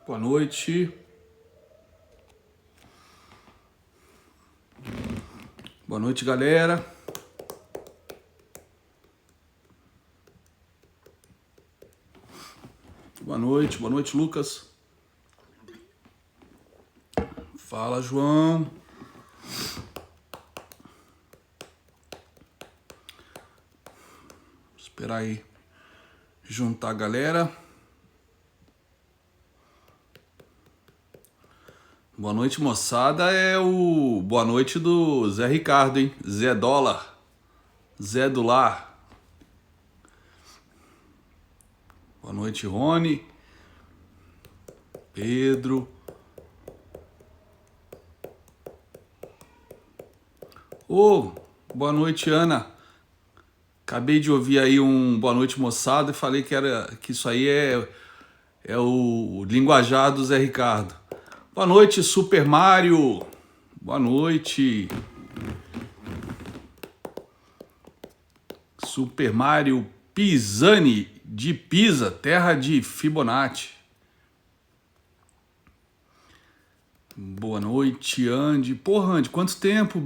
Boa noite. Boa noite, galera. Boa noite, Lucas. Fala, João. Esperar aí juntar a galera. Boa noite, moçada. É o boa noite do Zé Ricardo, hein? Zé Dólar. Zé do Lar. Boa noite, Rony. Pedro. Boa noite, Ana. Acabei de ouvir aí um boa noite, moçada, e falei que isso aí é o linguajar do Zé Ricardo. Boa noite, Super Mario. Boa noite. Super Mario Pisani, de Pisa, terra de Fibonacci. Boa noite, Andy. Porra, Andy, quanto tempo,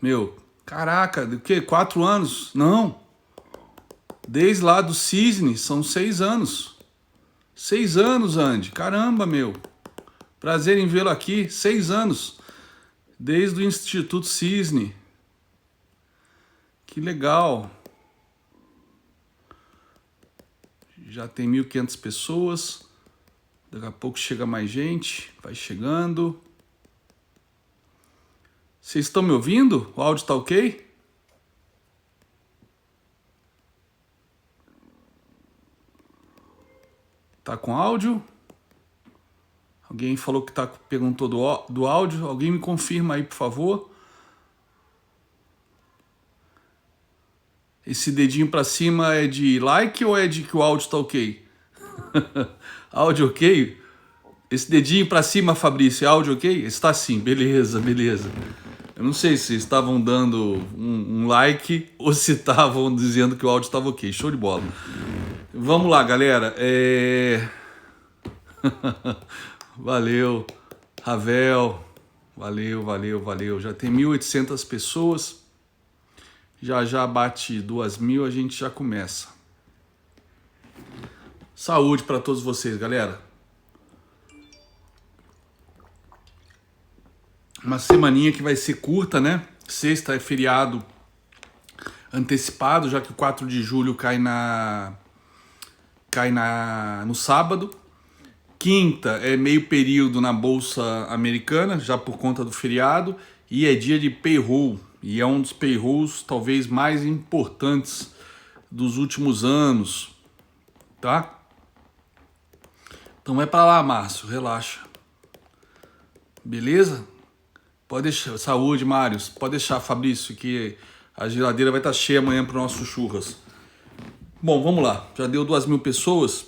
meu? Caraca, do que? 4 anos? Não. Desde lá do Cisne, são 6 anos. 6 anos, Andy. Caramba, meu. Prazer em vê-lo aqui. 6 anos. Desde o Instituto Cisne. Que legal. Já tem 1.500 pessoas. Daqui a pouco chega mais gente. Vai chegando. Vocês estão me ouvindo? O áudio tá ok? Tá com áudio? Alguém falou que perguntou do áudio. Alguém me confirma aí, por favor. Esse dedinho pra cima é de like ou é de que o áudio tá ok? Áudio ok? Esse dedinho pra cima, Fabrício, é áudio ok? Está sim, beleza, beleza. Eu não sei se estavam dando um like ou se estavam dizendo que o áudio estava ok. Show de bola. Vamos lá, galera. Valeu, Ravel. Valeu. Já tem 1.800 pessoas. Já bate 2.000, a gente já começa. Saúde para todos vocês, galera. Uma semaninha que vai ser curta, né? Sexta é feriado antecipado, já que o 4 de julho cai no sábado. Quinta é meio período na Bolsa Americana, já por conta do feriado. E é dia de payroll. E é um dos payrolls talvez mais importantes dos últimos anos. Tá? Então vai pra lá, Márcio. Relaxa. Beleza? Pode deixar. Saúde, Mário. Pode deixar, Fabrício, que a geladeira vai estar cheia amanhã para nossos churras. Bom, vamos lá. Já deu 2.000 pessoas.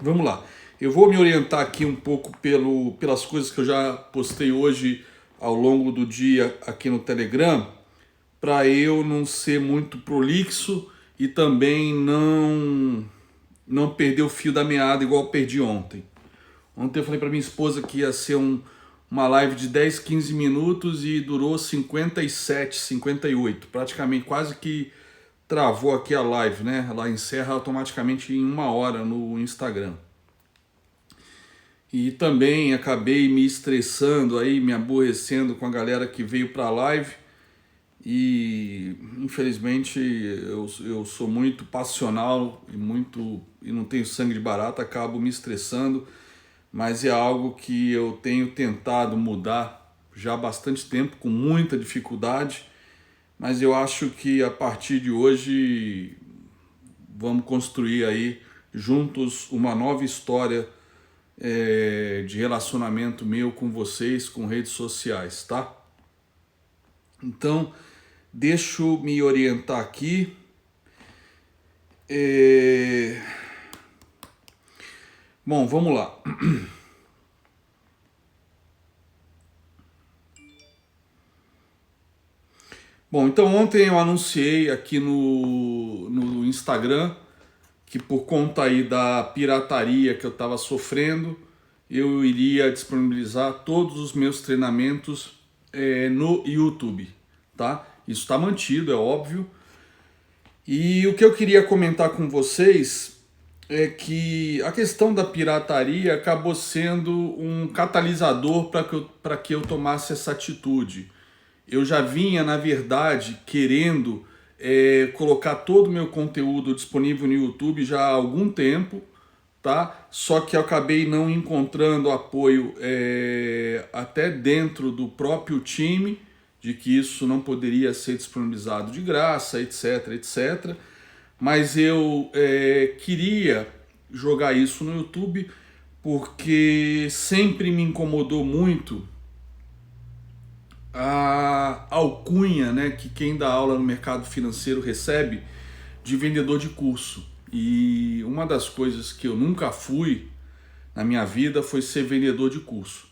Vamos lá. Eu vou me orientar aqui um pouco pelas coisas que eu já postei hoje ao longo do dia aqui no Telegram, para eu não ser muito prolixo e também não perder o fio da meada igual eu perdi ontem. Ontem eu falei para minha esposa que ia ser uma live de 10, 15 minutos e durou 57, 58. Praticamente quase que travou aqui a live, né? Ela encerra automaticamente em 1 hora no Instagram. E também acabei me estressando aí, me aborrecendo com a galera que veio para a live. E infelizmente eu sou muito passional e não tenho sangue de barata, acabo me estressando. Mas é algo que eu tenho tentado mudar já há bastante tempo, com muita dificuldade, mas eu acho que a partir de hoje vamos construir aí juntos uma nova história de relacionamento meu com vocês, com redes sociais, tá? Então, deixa eu me orientar aqui. Bom, vamos lá. Bom, então ontem eu anunciei aqui no Instagram que por conta aí da pirataria que eu estava sofrendo, eu iria disponibilizar todos os meus treinamentos no YouTube, tá? Isso está mantido, é óbvio. E o que eu queria comentar com vocês é que a questão da pirataria acabou sendo um catalisador para que eu tomasse essa atitude. Eu já vinha, na verdade, querendo colocar todo o meu conteúdo disponível no YouTube já há algum tempo, tá? Só que eu acabei não encontrando apoio até dentro do próprio time, de que isso não poderia ser disponibilizado de graça, etc, etc. Mas eu queria jogar isso no YouTube porque sempre me incomodou muito a alcunha, né, que quem dá aula no mercado financeiro recebe de vendedor de curso. E uma das coisas que eu nunca fui na minha vida foi ser vendedor de curso.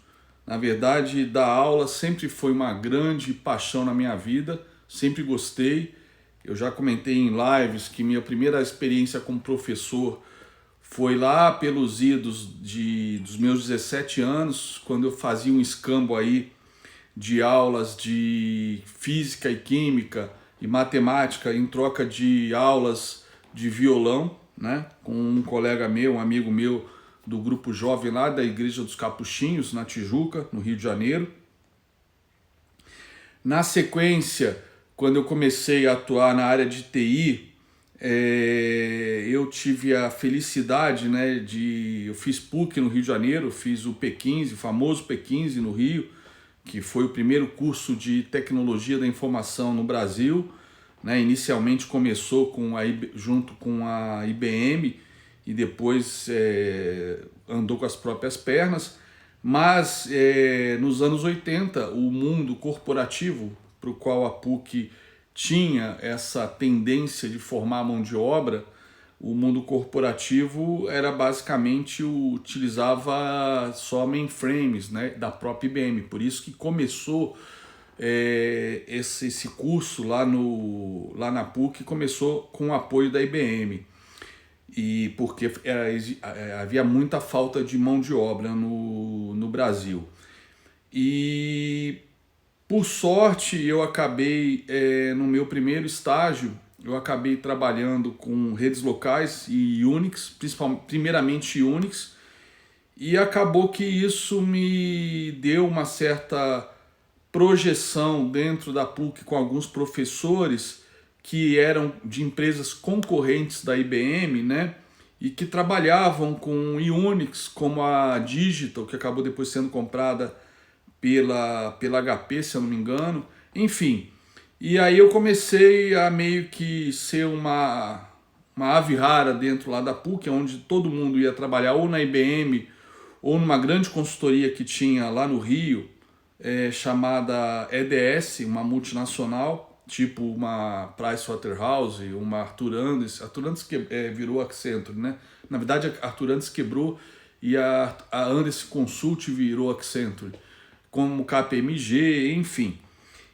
Na verdade, dar aula sempre foi uma grande paixão na minha vida, sempre gostei. Eu já comentei em lives que minha primeira experiência como professor foi lá pelos idos dos meus 17 anos, quando eu fazia um escambo aí de aulas de física e química e matemática em troca de aulas de violão, né, com um colega meu, um amigo meu do grupo jovem lá da Igreja dos Capuchinhos, na Tijuca, no Rio de Janeiro. Na sequência, quando eu comecei a atuar na área de TI, eu tive a felicidade, né, eu fiz PUC no Rio de Janeiro, fiz o P15, o famoso P15 no Rio, que foi o primeiro curso de tecnologia da informação no Brasil, né? Inicialmente começou junto com a IBM e depois andou com as próprias pernas, mas nos anos 80 o mundo corporativo, para o qual a PUC tinha essa tendência de formar mão de obra, o mundo corporativo era basicamente utilizava só mainframes, né, da própria IBM. Por isso que começou esse curso lá na PUC, começou com o apoio da IBM. E porque havia muita falta de mão de obra no Brasil. E por sorte eu acabei, no meu primeiro estágio, eu acabei trabalhando com redes locais e Unix, primeiramente Unix, e acabou que isso me deu uma certa projeção dentro da PUC com alguns professores que eram de empresas concorrentes da IBM, né? E que trabalhavam com Unix, como a Digital, que acabou depois sendo comprada pela HP, se eu não me engano. Enfim, e aí eu comecei a meio que ser uma ave rara dentro lá da PUC, onde todo mundo ia trabalhar ou na IBM ou numa grande consultoria que tinha lá no Rio, chamada EDS, uma multinacional, tipo uma Pricewaterhouse, uma Arthur Andersen. Arthur Andersen virou Accenture, né? Na verdade, a Arthur Andersen quebrou e a Andersen Consult virou Accenture, como KPMG, enfim.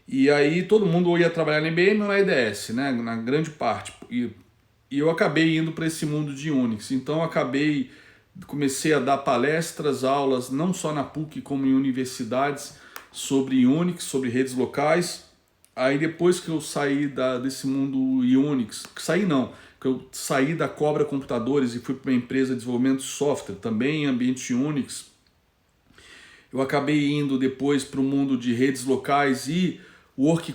E aí todo mundo ia trabalhar na IBM ou na EDS, né? Na grande parte. E eu acabei indo para esse mundo de Unix. Então comecei a dar palestras, aulas, não só na PUC, como em universidades, sobre Unix, sobre redes locais. Aí depois que eu saí desse mundo Unix, que eu saí da Cobra Computadores e fui para uma empresa de desenvolvimento de software, também em ambiente Unix, eu acabei indo depois para o mundo de redes locais e Work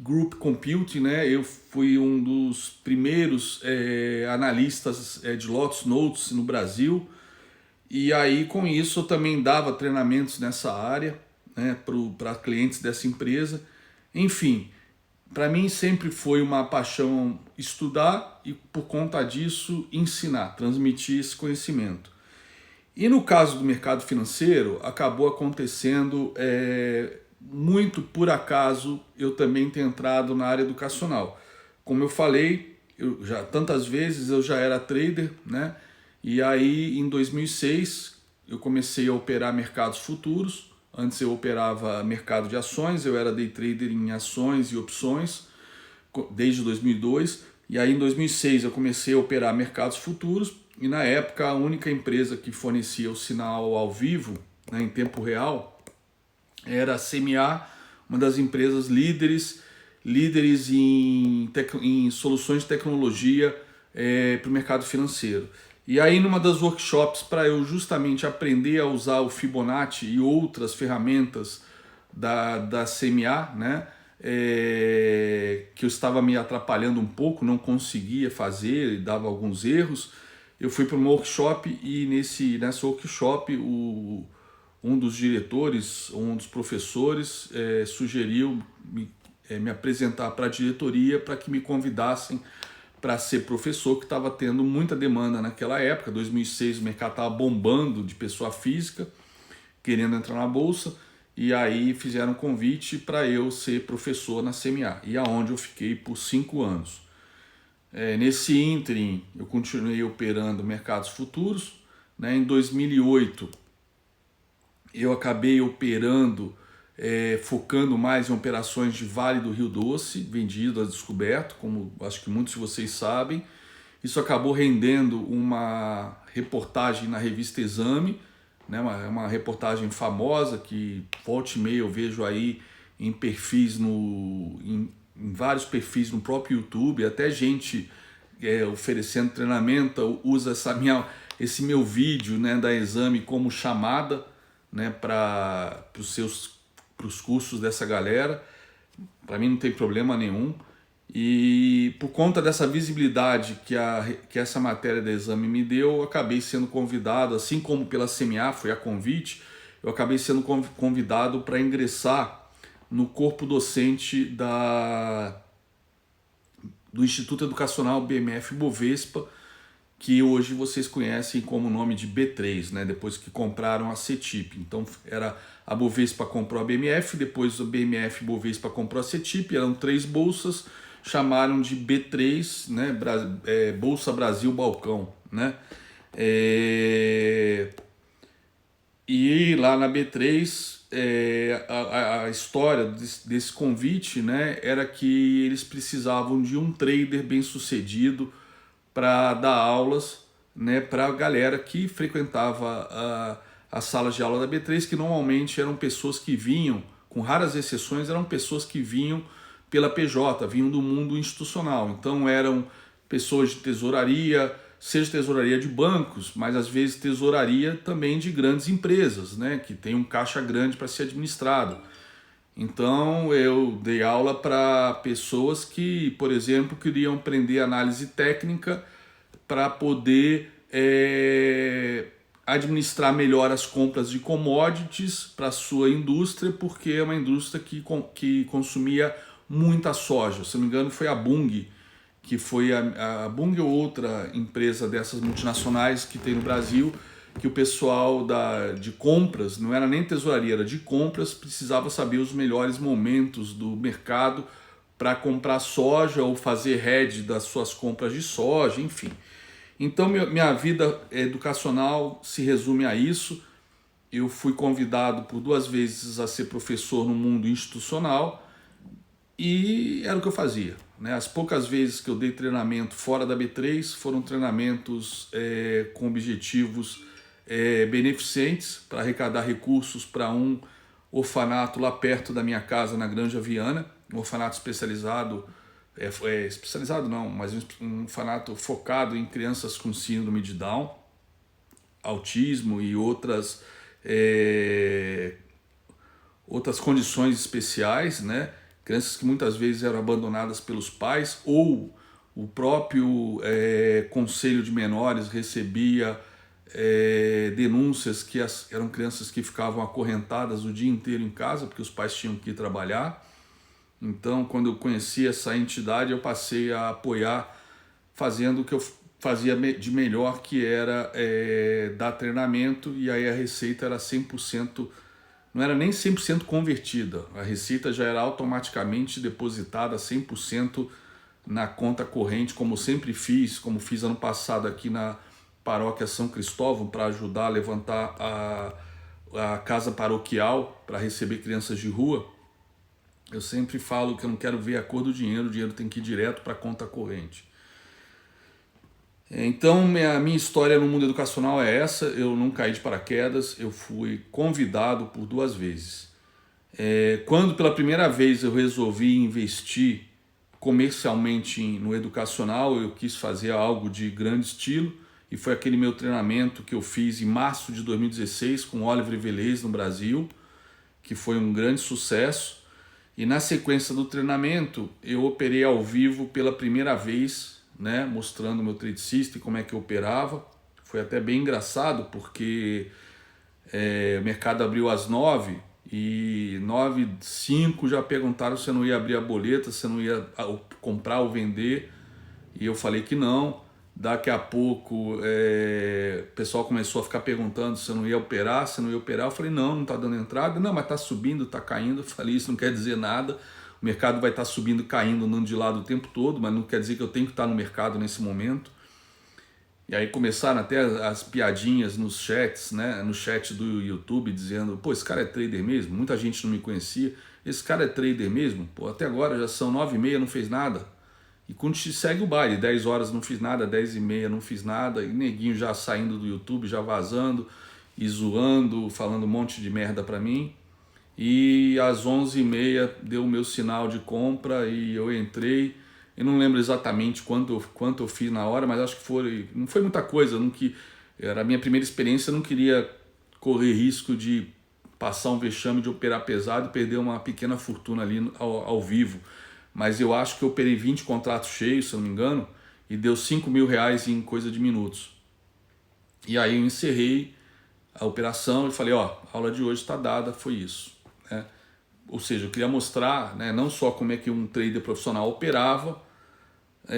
Group Computing, né? Eu fui um dos primeiros analistas de Lotus Notes no Brasil, e aí com isso eu também dava treinamentos nessa área, né, para clientes dessa empresa. Enfim, para mim sempre foi uma paixão estudar e por conta disso ensinar, transmitir esse conhecimento. E no caso do mercado financeiro, acabou acontecendo muito por acaso eu também ter entrado na área educacional. Como eu falei, tantas vezes eu já era trader, né? E aí em 2006 eu comecei a operar mercados futuros. Antes eu operava mercado de ações, eu era day trader em ações e opções desde 2002. E aí em 2006 eu comecei a operar mercados futuros e na época a única empresa que fornecia o sinal ao vivo, né, em tempo real, era a CMA, uma das empresas líderes em soluções de tecnologia para o mercado financeiro. E aí numa das workshops, para eu justamente aprender a usar o Fibonacci e outras ferramentas da CMA, né, que eu estava me atrapalhando um pouco, não conseguia fazer, dava alguns erros, eu fui para um workshop e nessa workshop um dos diretores, um dos professores sugeriu me apresentar para a diretoria para que me convidassem para ser professor, que estava tendo muita demanda naquela época. 2006 o mercado estava bombando de pessoa física, querendo entrar na bolsa, e aí fizeram um convite para eu ser professor na CMA, e aonde eu fiquei por 5 anos. Nesse ínterim eu continuei operando mercados futuros, né? Em 2008 eu acabei operando, focando mais em operações de Vale do Rio Doce, vendido a descoberto, como acho que muitos de vocês sabem. Isso acabou rendendo uma reportagem na revista Exame, né, uma reportagem famosa que volta e meia eu vejo aí em perfis em vários perfis no próprio YouTube, até gente oferecendo treinamento usa esse meu vídeo, né, da Exame como chamada, né, para os cursos dessa galera. Para mim não tem problema nenhum. E por conta dessa visibilidade que essa matéria da Exame me deu, eu acabei sendo convidado, assim como pela CMA foi a convite, eu acabei sendo convidado para ingressar no corpo docente do Instituto Educacional BMF Bovespa, que hoje vocês conhecem como nome de B3, né? Depois que compraram a CETIP. Então era a Bovespa comprou a BMF, depois a BMF Bovespa comprou a CETIP, eram 3 bolsas, chamaram de B3, né? Bolsa Brasil Balcão, né? E lá na B3, a história desse convite, né, era que eles precisavam de um trader bem sucedido para dar aulas, né, para a galera que frequentava as salas de aula da B3, que normalmente eram pessoas que vinham, com raras exceções, eram pessoas que vinham pela PJ, vinham do mundo institucional. Então eram pessoas de tesouraria, seja tesouraria de bancos, mas às vezes tesouraria também de grandes empresas, né, que tem um caixa grande para ser administrado. Então eu dei aula para pessoas que, por exemplo, queriam aprender análise técnica para poder administrar melhor as compras de commodities para a sua indústria, porque é uma indústria que consumia muita soja. Se não me engano foi a Bunge, que foi a Bunge ou outra empresa dessas multinacionais que tem no Brasil, que o pessoal de compras, não era nem tesouraria, era de compras, precisava saber os melhores momentos do mercado para comprar soja ou fazer hedge das suas compras de soja, enfim. Então minha vida educacional se resume a isso. Eu fui convidado por 2 vezes a ser professor no mundo institucional e era o que eu fazia, né? As poucas vezes que eu dei treinamento fora da B3 foram treinamentos com objetivos beneficentes para arrecadar recursos para um orfanato lá perto da minha casa, na Granja Viana, um orfanato especializado, especializado não, mas um orfanato focado em crianças com síndrome de Down, autismo e outras condições especiais, né? Crianças que muitas vezes eram abandonadas pelos pais ou o próprio Conselho de Menores recebia denúncias que eram crianças que ficavam acorrentadas o dia inteiro em casa porque os pais tinham que ir trabalhar. Então, quando eu conheci essa entidade, eu passei a apoiar fazendo o que eu fazia de melhor, que era dar treinamento, e aí a receita era 100%, não era nem 100% convertida, a receita já era automaticamente depositada 100% na conta corrente, como sempre fiz, como fiz ano passado aqui na Paróquia São Cristóvão, para ajudar a levantar a casa paroquial para receber crianças de rua. Eu sempre falo que eu não quero ver a cor do dinheiro, o dinheiro tem que ir direto para a conta corrente. Então, minha história no mundo educacional é essa. Eu não caí de paraquedas, eu fui convidado por 2 vezes. Quando pela primeira vez eu resolvi investir comercialmente no educacional, eu quis fazer algo de grande estilo, e foi aquele meu treinamento que eu fiz em março de 2016 com Oliver Velez no Brasil, que foi um grande sucesso. E na sequência do treinamento, eu operei ao vivo pela primeira vez, né, mostrando meu trade system, como é que eu operava. Foi até bem engraçado, porque o mercado abriu às 9 e 9:05 já perguntaram se eu não ia abrir a boleta, se eu não ia comprar ou vender. E eu falei que não. Daqui a pouco o pessoal começou a ficar perguntando se eu não ia operar, se eu não ia operar. Eu falei, não, não está dando entrada. Não, mas está subindo, está caindo. Eu falei, isso não quer dizer nada. O mercado vai estar subindo, caindo, andando de lado o tempo todo, mas não quer dizer que eu tenho que estar no mercado nesse momento. E aí começaram até as piadinhas nos chats, né? No chat do YouTube, dizendo, pô, esse cara é trader mesmo? Muita gente não me conhecia. Esse cara é trader mesmo? Pô, até agora já são 9:30, não fez nada. E quando segue o baile, 10 horas não fiz nada, 10:30 não fiz nada, e neguinho já saindo do YouTube, já vazando e zoando, falando um monte de merda pra mim. E às 11:30 deu o meu sinal de compra e eu entrei. Eu não lembro exatamente quanto eu fiz na hora, mas acho que não foi muita coisa. Era a minha primeira experiência, eu não queria correr risco de passar um vexame de operar pesado e perder uma pequena fortuna ali ao vivo. Mas eu acho que eu operei 20 contratos cheios, se eu não me engano, e deu R$ 5.000 em coisa de minutos. E aí eu encerrei a operação e falei, ó, a aula de hoje está dada, foi isso, né? Ou seja, eu queria mostrar, né, não só como é que um trader profissional operava,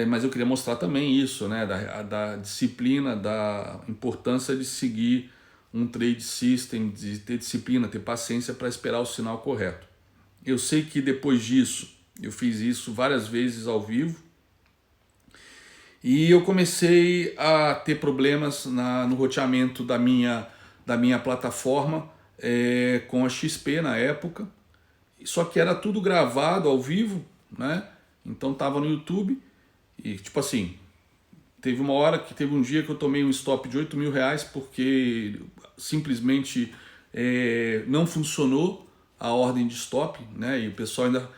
mas eu queria mostrar também isso, né, da disciplina, da importância de seguir um trade system, de ter disciplina, ter paciência para esperar o sinal correto. Eu sei que depois disso, eu fiz isso várias vezes ao vivo, e eu comecei a ter problemas no roteamento da minha plataforma com a XP na época. Só que era tudo gravado ao vivo, né? Então tava no YouTube e tipo assim, teve um dia que eu tomei um stop de R$ 8.000 porque simplesmente não funcionou a ordem de stop, né? E o pessoal ainda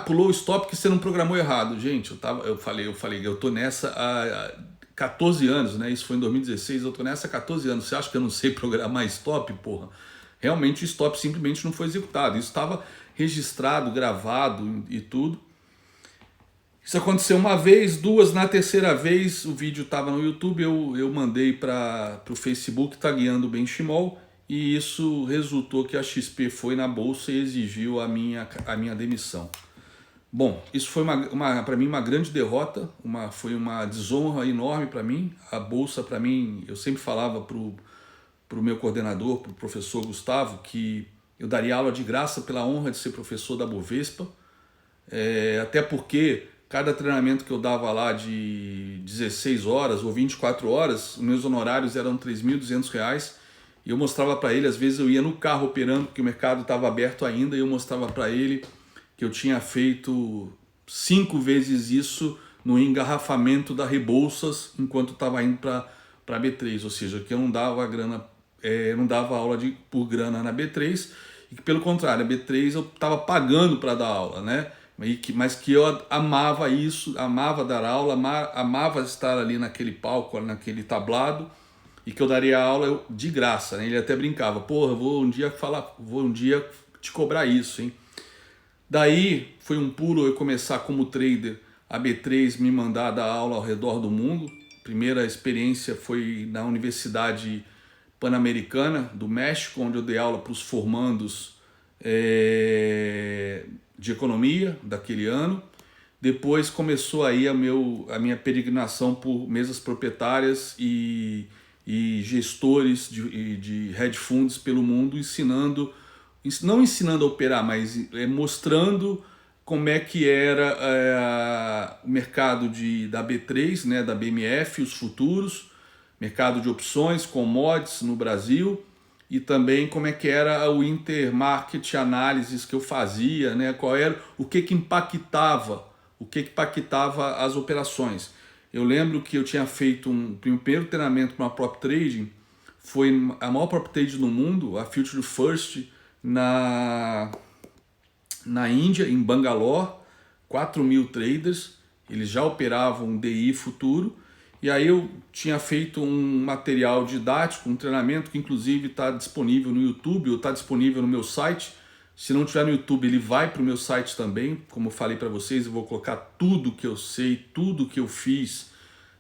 pulou o stop que você não programou errado. Gente, eu falei, eu tô nessa há 14 anos, né? Isso foi em 2016, eu tô nessa há 14 anos. Você acha que eu não sei programar stop, porra? Realmente o stop simplesmente não foi executado. Isso estava registrado, gravado e tudo. Isso aconteceu uma vez, duas, na terceira vez o vídeo estava no YouTube, eu mandei para o Facebook tagueando o Benchimol, e isso resultou que a XP foi na bolsa e exigiu a minha demissão. Bom, isso foi para mim uma grande derrota, foi uma desonra enorme para mim. A bolsa, para mim, eu sempre falava para o meu coordenador, para o professor Gustavo, que eu daria aula de graça pela honra de ser professor da Bovespa, até porque cada treinamento que eu dava lá de 16 horas ou 24 horas, os meus honorários eram R$ 3.200, e eu mostrava para ele, às vezes eu ia no carro operando, porque o mercado estava aberto ainda, e eu mostrava para ele que eu tinha feito 5 vezes isso no engarrafamento da Rebouças, enquanto estava indo para a B3, ou seja, que eu não dava grana, não dava aula por grana na B3, e que pelo contrário, a B3 eu estava pagando para dar aula, né? Mas que eu amava isso, amava dar aula, amava estar ali naquele palco, naquele tablado, e que eu daria aula de graça, né? Ele até brincava, porra, vou um dia te cobrar isso, hein? Daí foi um pulo eu começar como trader, a B3 me mandar dar aula ao redor do mundo. Primeira experiência foi na Universidade Pan-Americana do México, onde eu dei aula para os formandos de economia daquele ano. Depois começou aí a minha peregrinação por mesas proprietárias e gestores de hedge funds pelo mundo, não ensinando a operar, mas mostrando como é que era o mercado da B3, né, da BMF, os futuros, mercado de opções, commodities no Brasil, e também como é que era o intermarket análises que eu fazia, né, o que impactava as operações. Eu lembro que eu tinha feito um primeiro treinamento para uma prop trading, foi a maior prop trading no mundo, a Future First, na Índia, em Bangalore, 4.000 traders, eles já operavam DI futuro, e aí eu tinha feito um material didático, um treinamento que inclusive está disponível no YouTube, ou está disponível no meu site. Se não tiver no YouTube, ele vai para o meu site também, como eu falei para vocês, eu vou colocar tudo que eu sei, tudo que eu fiz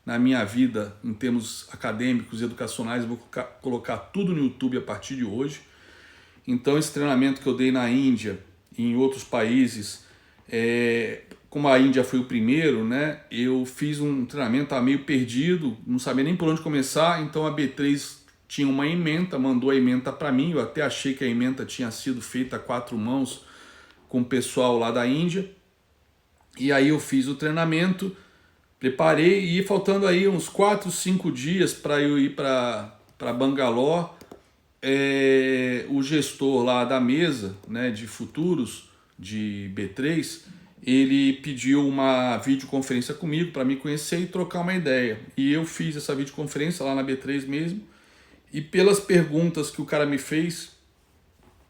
na minha vida em termos acadêmicos e educacionais, eu vou colocar tudo no YouTube a partir de hoje. Então esse treinamento que eu dei na Índia e em outros países, como a Índia foi o primeiro, né, eu fiz um treinamento meio perdido, não sabia nem por onde começar, então a B3 tinha uma ementa, mandou a ementa para mim, eu até achei que a ementa tinha sido feita a 4 mãos com o pessoal lá da Índia, e aí eu fiz o treinamento, preparei e faltando aí uns 4, 5 dias para eu ir para Bangalore, o gestor lá da mesa, né, de futuros de B3, ele pediu uma videoconferência comigo para me conhecer e trocar uma ideia. E eu fiz essa videoconferência lá na B3 mesmo. E pelas perguntas que o cara me fez,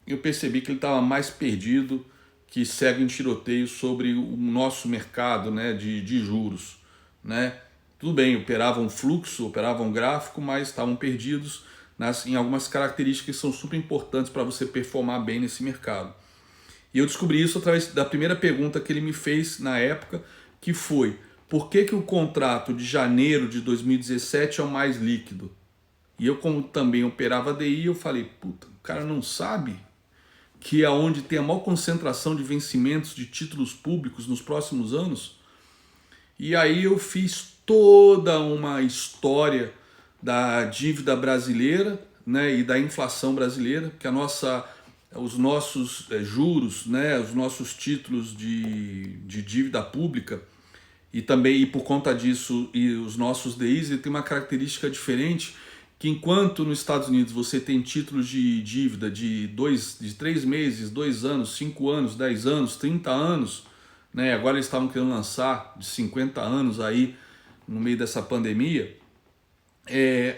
eu percebi que ele estava mais perdido que cego em tiroteio sobre o nosso mercado, né, de juros, né? Tudo bem, operavam um fluxo, operavam um gráfico, mas estavam perdidos em algumas características que são super importantes para você performar bem nesse mercado. E eu descobri isso através da primeira pergunta que ele me fez na época, que foi: por que o contrato de janeiro de 2017 é o mais líquido? E eu, como também operava DI, eu falei, puta, o cara não sabe que é onde tem a maior concentração de vencimentos de títulos públicos nos próximos anos? E aí eu fiz toda uma história da dívida brasileira, né, e da inflação brasileira, que os nossos juros, né, os nossos títulos de dívida pública, e também, e por conta disso, e os nossos DIs, ele tem uma característica diferente, que enquanto nos Estados Unidos você tem títulos de dívida de 3 meses, 2 anos, 5 anos, 10 anos, 30 anos, né, agora eles estavam querendo lançar de 50 anos aí no meio dessa pandemia,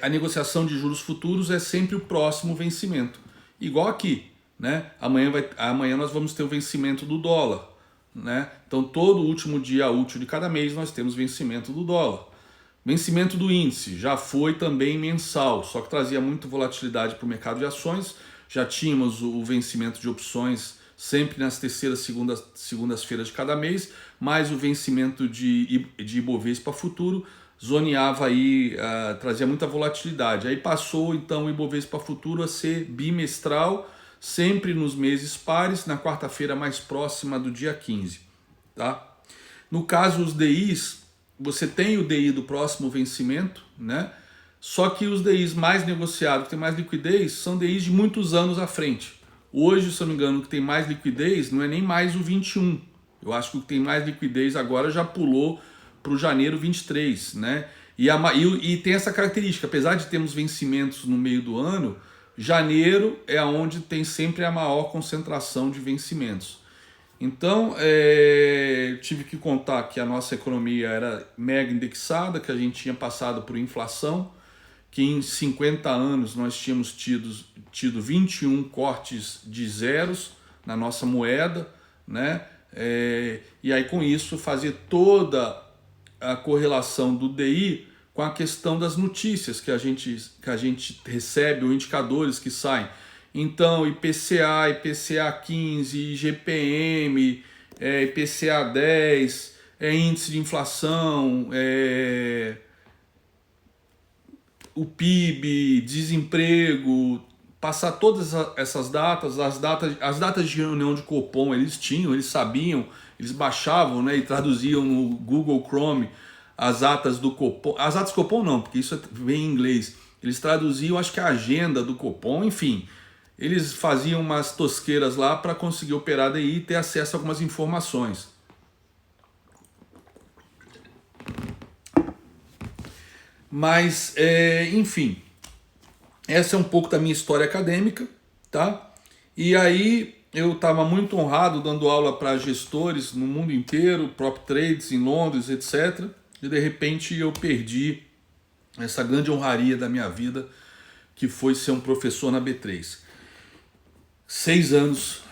a negociação de juros futuros é sempre o próximo vencimento. Igual aqui, né? Amanhã nós vamos ter o vencimento do dólar, né? Então todo último dia útil de cada mês nós temos vencimento do dólar. Vencimento do índice já foi também mensal, só que trazia muita volatilidade para o mercado de ações. Já tínhamos o vencimento de opções sempre nas terceiras, segundas-feiras de cada mês, mais o vencimento de Ibovespa futuro zoneava aí, trazia muita volatilidade. Aí passou então o Ibovespa futuro a ser bimestral, sempre nos meses pares, na quarta-feira mais próxima do dia 15. Tá? No caso, os DIs, você tem o DI do próximo vencimento, né? Só que os DIs mais negociados, que tem mais liquidez, são DIs de muitos anos à frente. Hoje, se eu não me engano, o que tem mais liquidez não é nem mais o 21. Eu acho que o que tem mais liquidez agora já pulou para o janeiro 23, né? E tem essa característica, apesar de termos vencimentos no meio do ano, janeiro é onde tem sempre a maior concentração de vencimentos. Então, tive que contar que a nossa economia era mega indexada, que a gente tinha passado por inflação, que em 50 anos nós tínhamos tido 21 cortes de zeros na nossa moeda, né? E aí com isso fazer toda a correlação do DI com a questão das notícias que a gente recebe, ou indicadores que saem. Então, IPCA, IPCA 15, IGPM, IPCA 10, índice de inflação, o PIB, desemprego, passar todas essas datas, as datas de reunião de Copom, eles sabiam, eles baixavam, né, e traduziam no Google Chrome as atas do Copom. As atas do Copom não, porque isso vem em inglês. Eles traduziam, acho que a agenda do Copom, enfim. Eles faziam umas tosqueiras lá para conseguir operar daí e ter acesso a algumas informações. Mas, enfim, essa é um pouco da minha história acadêmica, tá? E aí eu estava muito honrado dando aula para gestores no mundo inteiro, prop trades em Londres, etc. e de repente eu perdi essa grande honraria da minha vida, que foi ser um professor na B3. 6 anos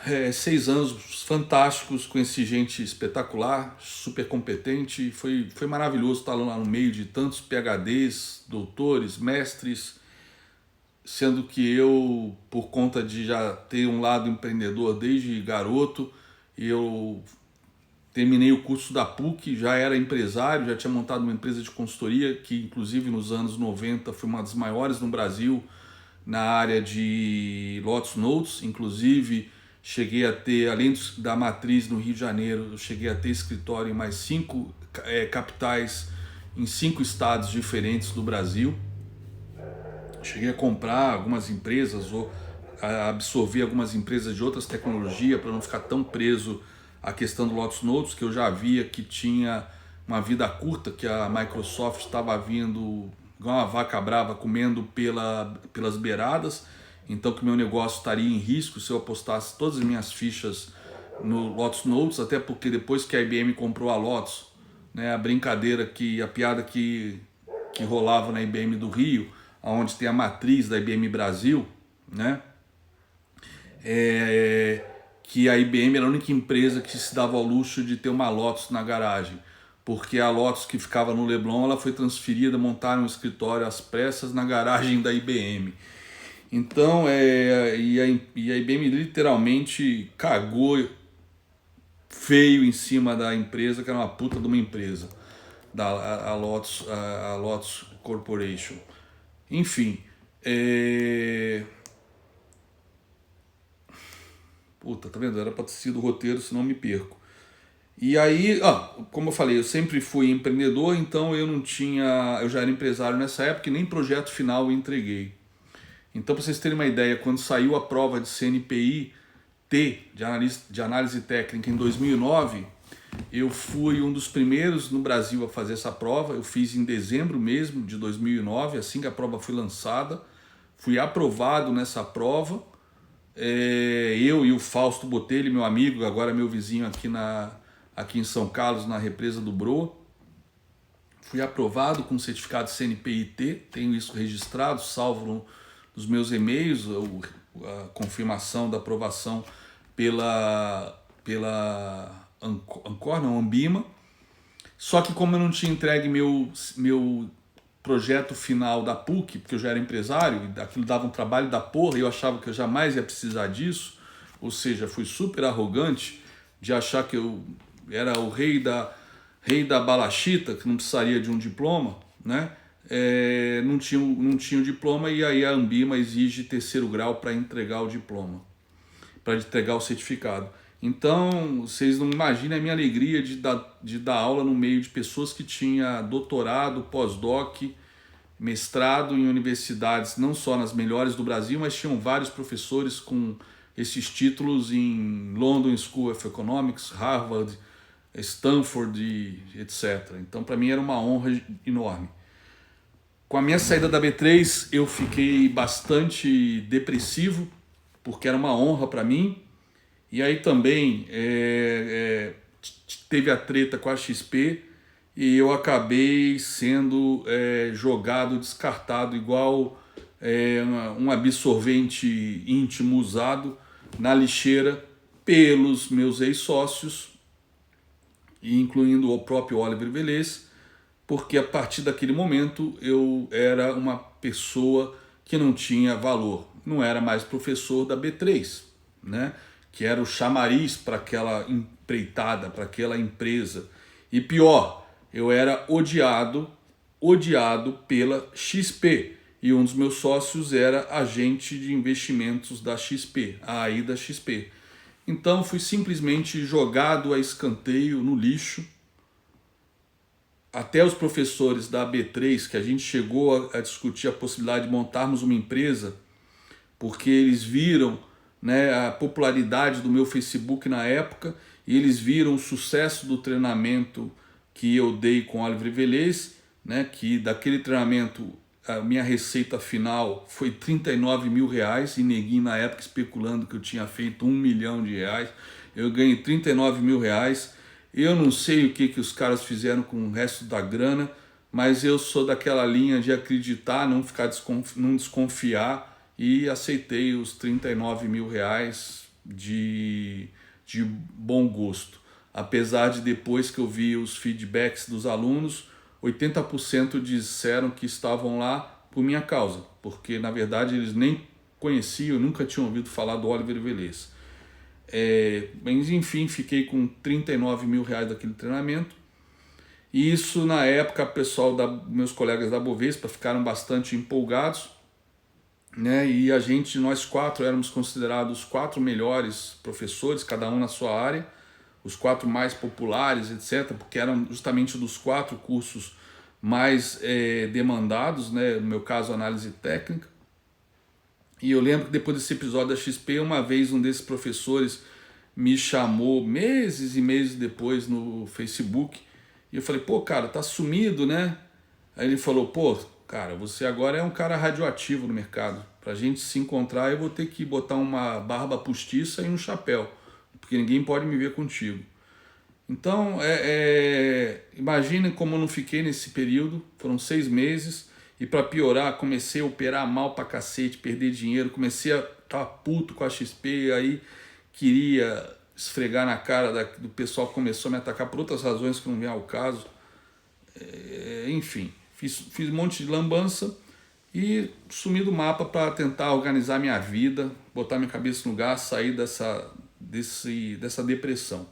fantásticos, conheci gente espetacular, super competente, foi maravilhoso estar lá no meio de tantos PhDs, doutores, mestres, sendo que eu, por conta de já ter um lado empreendedor desde garoto, eu terminei o curso da PUC, já era empresário, já tinha montado uma empresa de consultoria, que inclusive nos anos 90 foi uma das maiores no Brasil, na área de Lotus Notes. Inclusive cheguei a ter, além da matriz no Rio de Janeiro, eu cheguei a ter escritório em mais 5 capitais, em 5 estados diferentes do Brasil. Cheguei a comprar algumas empresas ou a absorver algumas empresas de outras tecnologias para não ficar tão preso à questão do Lotus Notes, que eu já via que tinha uma vida curta, que a Microsoft estava vindo igual uma vaca brava comendo pelas beiradas, então que meu negócio estaria em risco se eu apostasse todas as minhas fichas no Lotus Notes, até porque depois que a IBM comprou a Lotus, né, a piada que rolava na IBM do Rio, onde tem a matriz da IBM Brasil, né, que a IBM era a única empresa que se dava ao luxo de ter uma Lotus na garagem, porque a Lotus que ficava no Leblon, ela foi transferida, montaram um escritório às pressas na garagem da IBM. Então, e a IBM literalmente cagou feio em cima da empresa, que era uma puta de uma empresa, a Lotus Corporation. Enfim, puta, tá vendo? Era pra ter sido o roteiro, senão me perco. E aí, como eu falei, eu sempre fui empreendedor, então eu já era empresário nessa época e nem projeto final eu entreguei. Então, para vocês terem uma ideia, quando saiu a prova de CNPI-T, de análise técnica, em 2009, eu fui um dos primeiros no Brasil a fazer essa prova. Eu fiz em dezembro mesmo de 2009, assim que a prova foi lançada. Fui aprovado nessa prova. Eu e o Fausto Botelho, meu amigo, agora meu vizinho aqui em São Carlos, na represa do Broa. Fui aprovado com certificado CNPI-T, tenho isso registrado, salvo nos meus e-mails, a confirmação da aprovação pela Ambima. Só que como eu não tinha entregue meu projeto final da PUC, porque eu já era empresário, e aquilo dava um trabalho da porra, e eu achava que eu jamais ia precisar disso, ou seja, fui super arrogante de achar que eu era o rei da balachita, que não precisaria de um diploma, né? Não tinha o diploma, e aí a Ambima exige 3º grau para entregar o diploma, para entregar o certificado. Então, vocês não imaginam a minha alegria de dar aula no meio de pessoas que tinham doutorado, pós-doc, mestrado em universidades, não só nas melhores do Brasil, mas tinham vários professores com esses títulos em London School of Economics, Harvard, Stanford, etc. Então, para mim era uma honra enorme. Com a minha saída da B3, eu fiquei bastante depressivo, porque era uma honra para mim. E aí também teve a treta com a XP e eu acabei sendo jogado, descartado, igual um absorvente íntimo usado na lixeira pelos meus ex-sócios, incluindo o próprio Oliver Velez, porque a partir daquele momento eu era uma pessoa que não tinha valor, não era mais professor da B3, né? Que era o chamariz para aquela empreitada, para aquela empresa. E pior, eu era odiado pela XP. E um dos meus sócios era agente de investimentos da XP, a AI da XP. Então fui simplesmente jogado a escanteio, no lixo. Até os professores da B3, que a gente chegou a discutir a possibilidade de montarmos uma empresa, porque eles viram, né, a popularidade do meu Facebook na época, e eles viram o sucesso do treinamento que eu dei com Oliver Velez, né, que daquele treinamento a minha receita final foi R$39 mil, e neguinho na época especulando que eu tinha feito R$1 milhão. Eu ganhei R$39 mil, Eu não sei o que os caras fizeram com o resto da grana, mas eu sou daquela linha de acreditar, não desconfiar, e aceitei os 39 mil reais de bom gosto. Apesar de depois que eu vi os feedbacks dos alunos, 80% disseram que estavam lá por minha causa, porque na verdade eles nem conheciam, nunca tinham ouvido falar do Oliver Velez. Mas enfim, fiquei com 39 mil reais daquele treinamento. E isso na época, meus colegas da Bovespa ficaram bastante empolgados, né? E nós quatro éramos considerados os 4 melhores professores, cada um na sua área, os 4 mais populares, etc., porque eram justamente dos 4 cursos mais demandados, né? No meu caso, análise técnica. E eu lembro que depois desse episódio da XP, uma vez um desses professores me chamou meses e meses depois no Facebook, e eu falei, pô, cara, tá sumido, né? Aí ele falou, pô, cara, você agora é um cara radioativo no mercado. Pra gente se encontrar, eu vou ter que botar uma barba postiça e um chapéu, porque ninguém pode me ver contigo. Então, imaginem como eu não fiquei nesse período, foram 6 meses, e para piorar, comecei a operar mal pra cacete, perder dinheiro, comecei a estar puto com a XP, aí queria esfregar na cara do pessoal que começou a me atacar por outras razões que não vem ao caso. Enfim, fiz um monte de lambança e sumi do mapa para tentar organizar minha vida, botar minha cabeça no lugar, sair dessa depressão.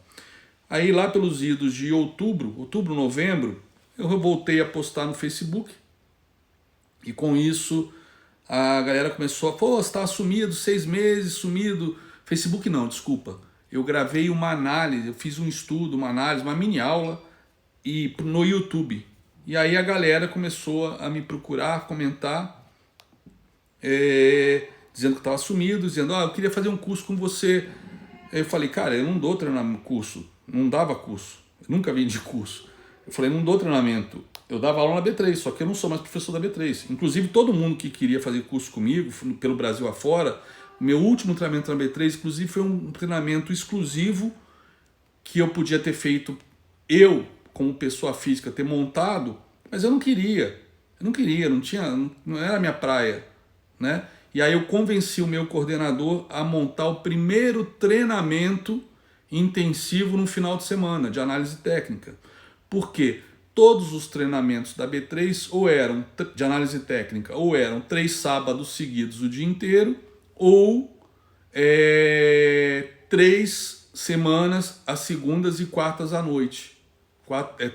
Aí lá pelos idos de outubro, novembro, eu voltei a postar no Facebook, e com isso a galera começou a, pô, você tá sumido, 6 meses, sumido. Facebook não, desculpa. Eu gravei uma análise, eu fiz um estudo, uma análise, uma mini aula no YouTube. E aí a galera começou a me procurar, comentar, dizendo que estava sumido, dizendo, eu queria fazer um curso com você. Aí eu falei, cara, eu não dou treinamento, curso, não dava curso, eu nunca vendi curso. Eu falei, não dou treinamento. Eu dava aula na B3, só que eu não sou mais professor da B3. Inclusive, todo mundo que queria fazer curso comigo, pelo Brasil afora, meu último treinamento na B3, inclusive, foi um treinamento exclusivo que eu podia ter feito, eu, como pessoa física, ter montado, mas eu não queria. Não era a minha praia, né? E aí eu convenci o meu coordenador a montar o primeiro treinamento intensivo no final de semana, de análise técnica. Por quê? Todos os treinamentos da B3 ou eram de análise técnica, ou eram 3 sábados seguidos o dia inteiro, ou 3 semanas às segundas e quartas à noite.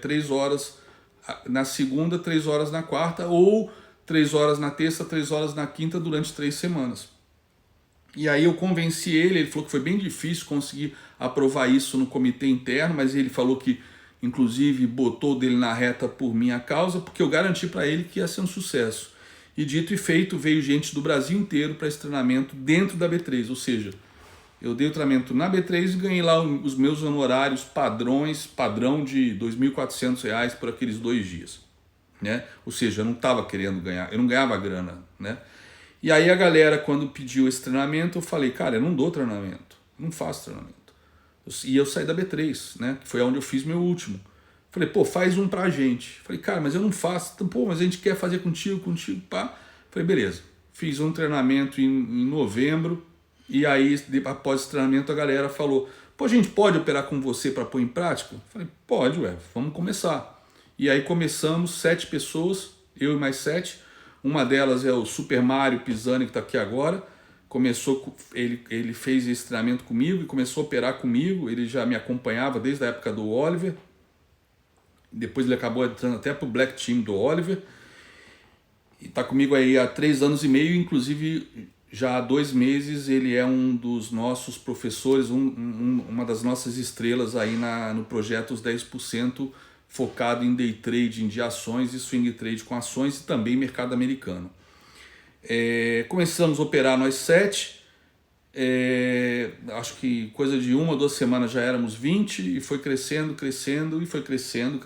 3 horas na segunda, 3 horas na quarta, ou 3 horas na terça, 3 horas na quinta, durante 3 semanas. E aí eu convenci ele falou que foi bem difícil conseguir aprovar isso no comitê interno, mas ele falou que inclusive botou dele na reta por minha causa, porque eu garanti para ele que ia ser um sucesso. E dito e feito, veio gente do Brasil inteiro para esse treinamento dentro da B3, ou seja, eu dei o treinamento na B3 e ganhei lá os meus honorários padrão de R$ 2.400 por aqueles 2 dias. Né? Ou seja, eu não estava querendo ganhar, eu não ganhava grana. Né? E aí a galera, quando pediu esse treinamento, eu falei, cara, eu não dou treinamento, não faço treinamento. E eu saí da B3, né? Que foi onde eu fiz meu último. Falei, pô, faz um pra gente. Falei, cara, mas eu não faço. Então, pô, mas a gente quer fazer contigo, pá. Falei, beleza. Fiz um treinamento em novembro. E aí, após esse treinamento, a galera falou, pô, a gente pode operar com você para pôr em prática? Falei, pode, vamos começar. E aí começamos, 7 pessoas, eu e mais 7. Uma delas é o Super Mário Pisani, que está aqui agora. Ele fez esse treinamento comigo e começou a operar comigo. Ele já me acompanhava desde a época do Oliver. Depois ele acabou entrando até para o Black Team do Oliver. E está comigo aí há 3 anos e meio. Inclusive, já há 2 meses, ele é um dos nossos professores, uma das nossas estrelas aí no projeto Os 10%, focado em day trading de ações e swing trade com ações e também mercado americano. Começamos a operar nós 7, acho que coisa de 1 ou 2 semanas já éramos 20 e foi crescendo e foi crescendo.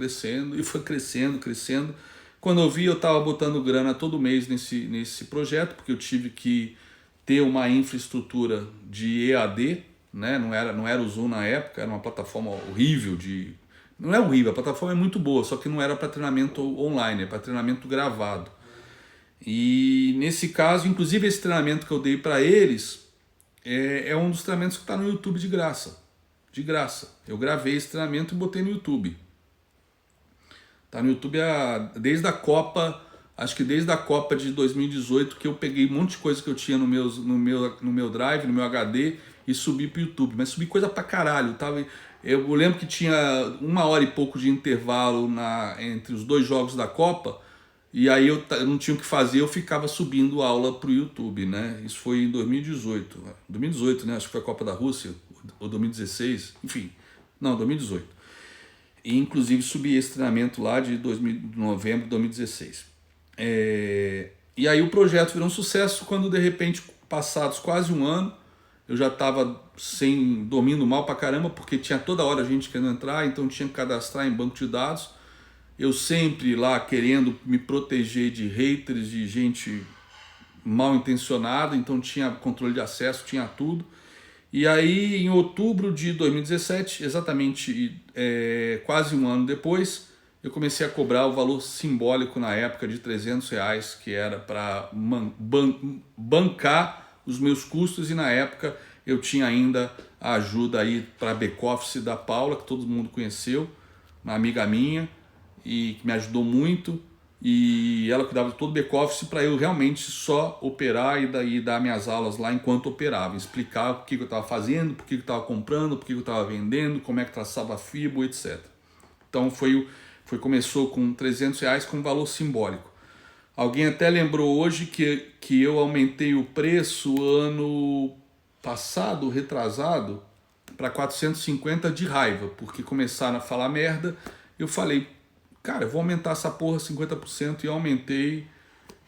Quando eu vi, eu estava botando grana todo mês nesse projeto, porque eu tive que ter uma infraestrutura de EAD, né? Não era o Zoom na época, era uma plataforma horrível Não é horrível, a plataforma é muito boa, só que não era para treinamento online, é para treinamento gravado. E nesse caso, inclusive esse treinamento que eu dei para eles é um dos treinamentos que está no YouTube de graça. De graça. Eu gravei esse treinamento e botei no YouTube. Tá no YouTube desde a Copa, acho que desde a Copa de 2018, que eu peguei um monte de coisa que eu tinha no meu Drive, no meu HD, e subi pro YouTube. Mas subi coisa pra caralho. Eu lembro que tinha 1 hora e pouco de intervalo entre os dois jogos da Copa, e aí eu não tinha o que fazer, eu ficava subindo aula pro YouTube, né? Isso foi em 2018. 2018, né? Acho que foi a Copa da Rússia, ou 2016, enfim. Não, 2018. E inclusive subi esse treinamento lá de novembro de 2016. E aí o projeto virou um sucesso quando de repente, passados quase um ano, eu já estava dormindo mal pra caramba, porque tinha toda hora gente querendo entrar, então tinha que cadastrar em banco de dados. Eu sempre lá querendo me proteger de haters, de gente mal intencionada, então tinha controle de acesso, tinha tudo. E aí, em outubro de 2017, exatamente quase um ano depois, eu comecei a cobrar o valor simbólico na época de R$ 300, que era para bancar os meus custos, e na época eu tinha ainda a ajuda aí para back-office da Paula, que todo mundo conheceu, uma amiga minha, e que me ajudou muito, e ela cuidava de todo o back-office para eu realmente só operar e daí dar minhas aulas lá enquanto operava, explicar o que eu estava fazendo, por que eu estava comprando, por que eu estava vendendo, como é que traçava a FIBO, etc. Então começou com R$ 300 com valor simbólico. Alguém até lembrou hoje que eu aumentei o preço ano passado, retrasado, para 450 de raiva, porque começaram a falar merda. Eu falei, cara, eu vou aumentar essa porra 50%, e aumentei,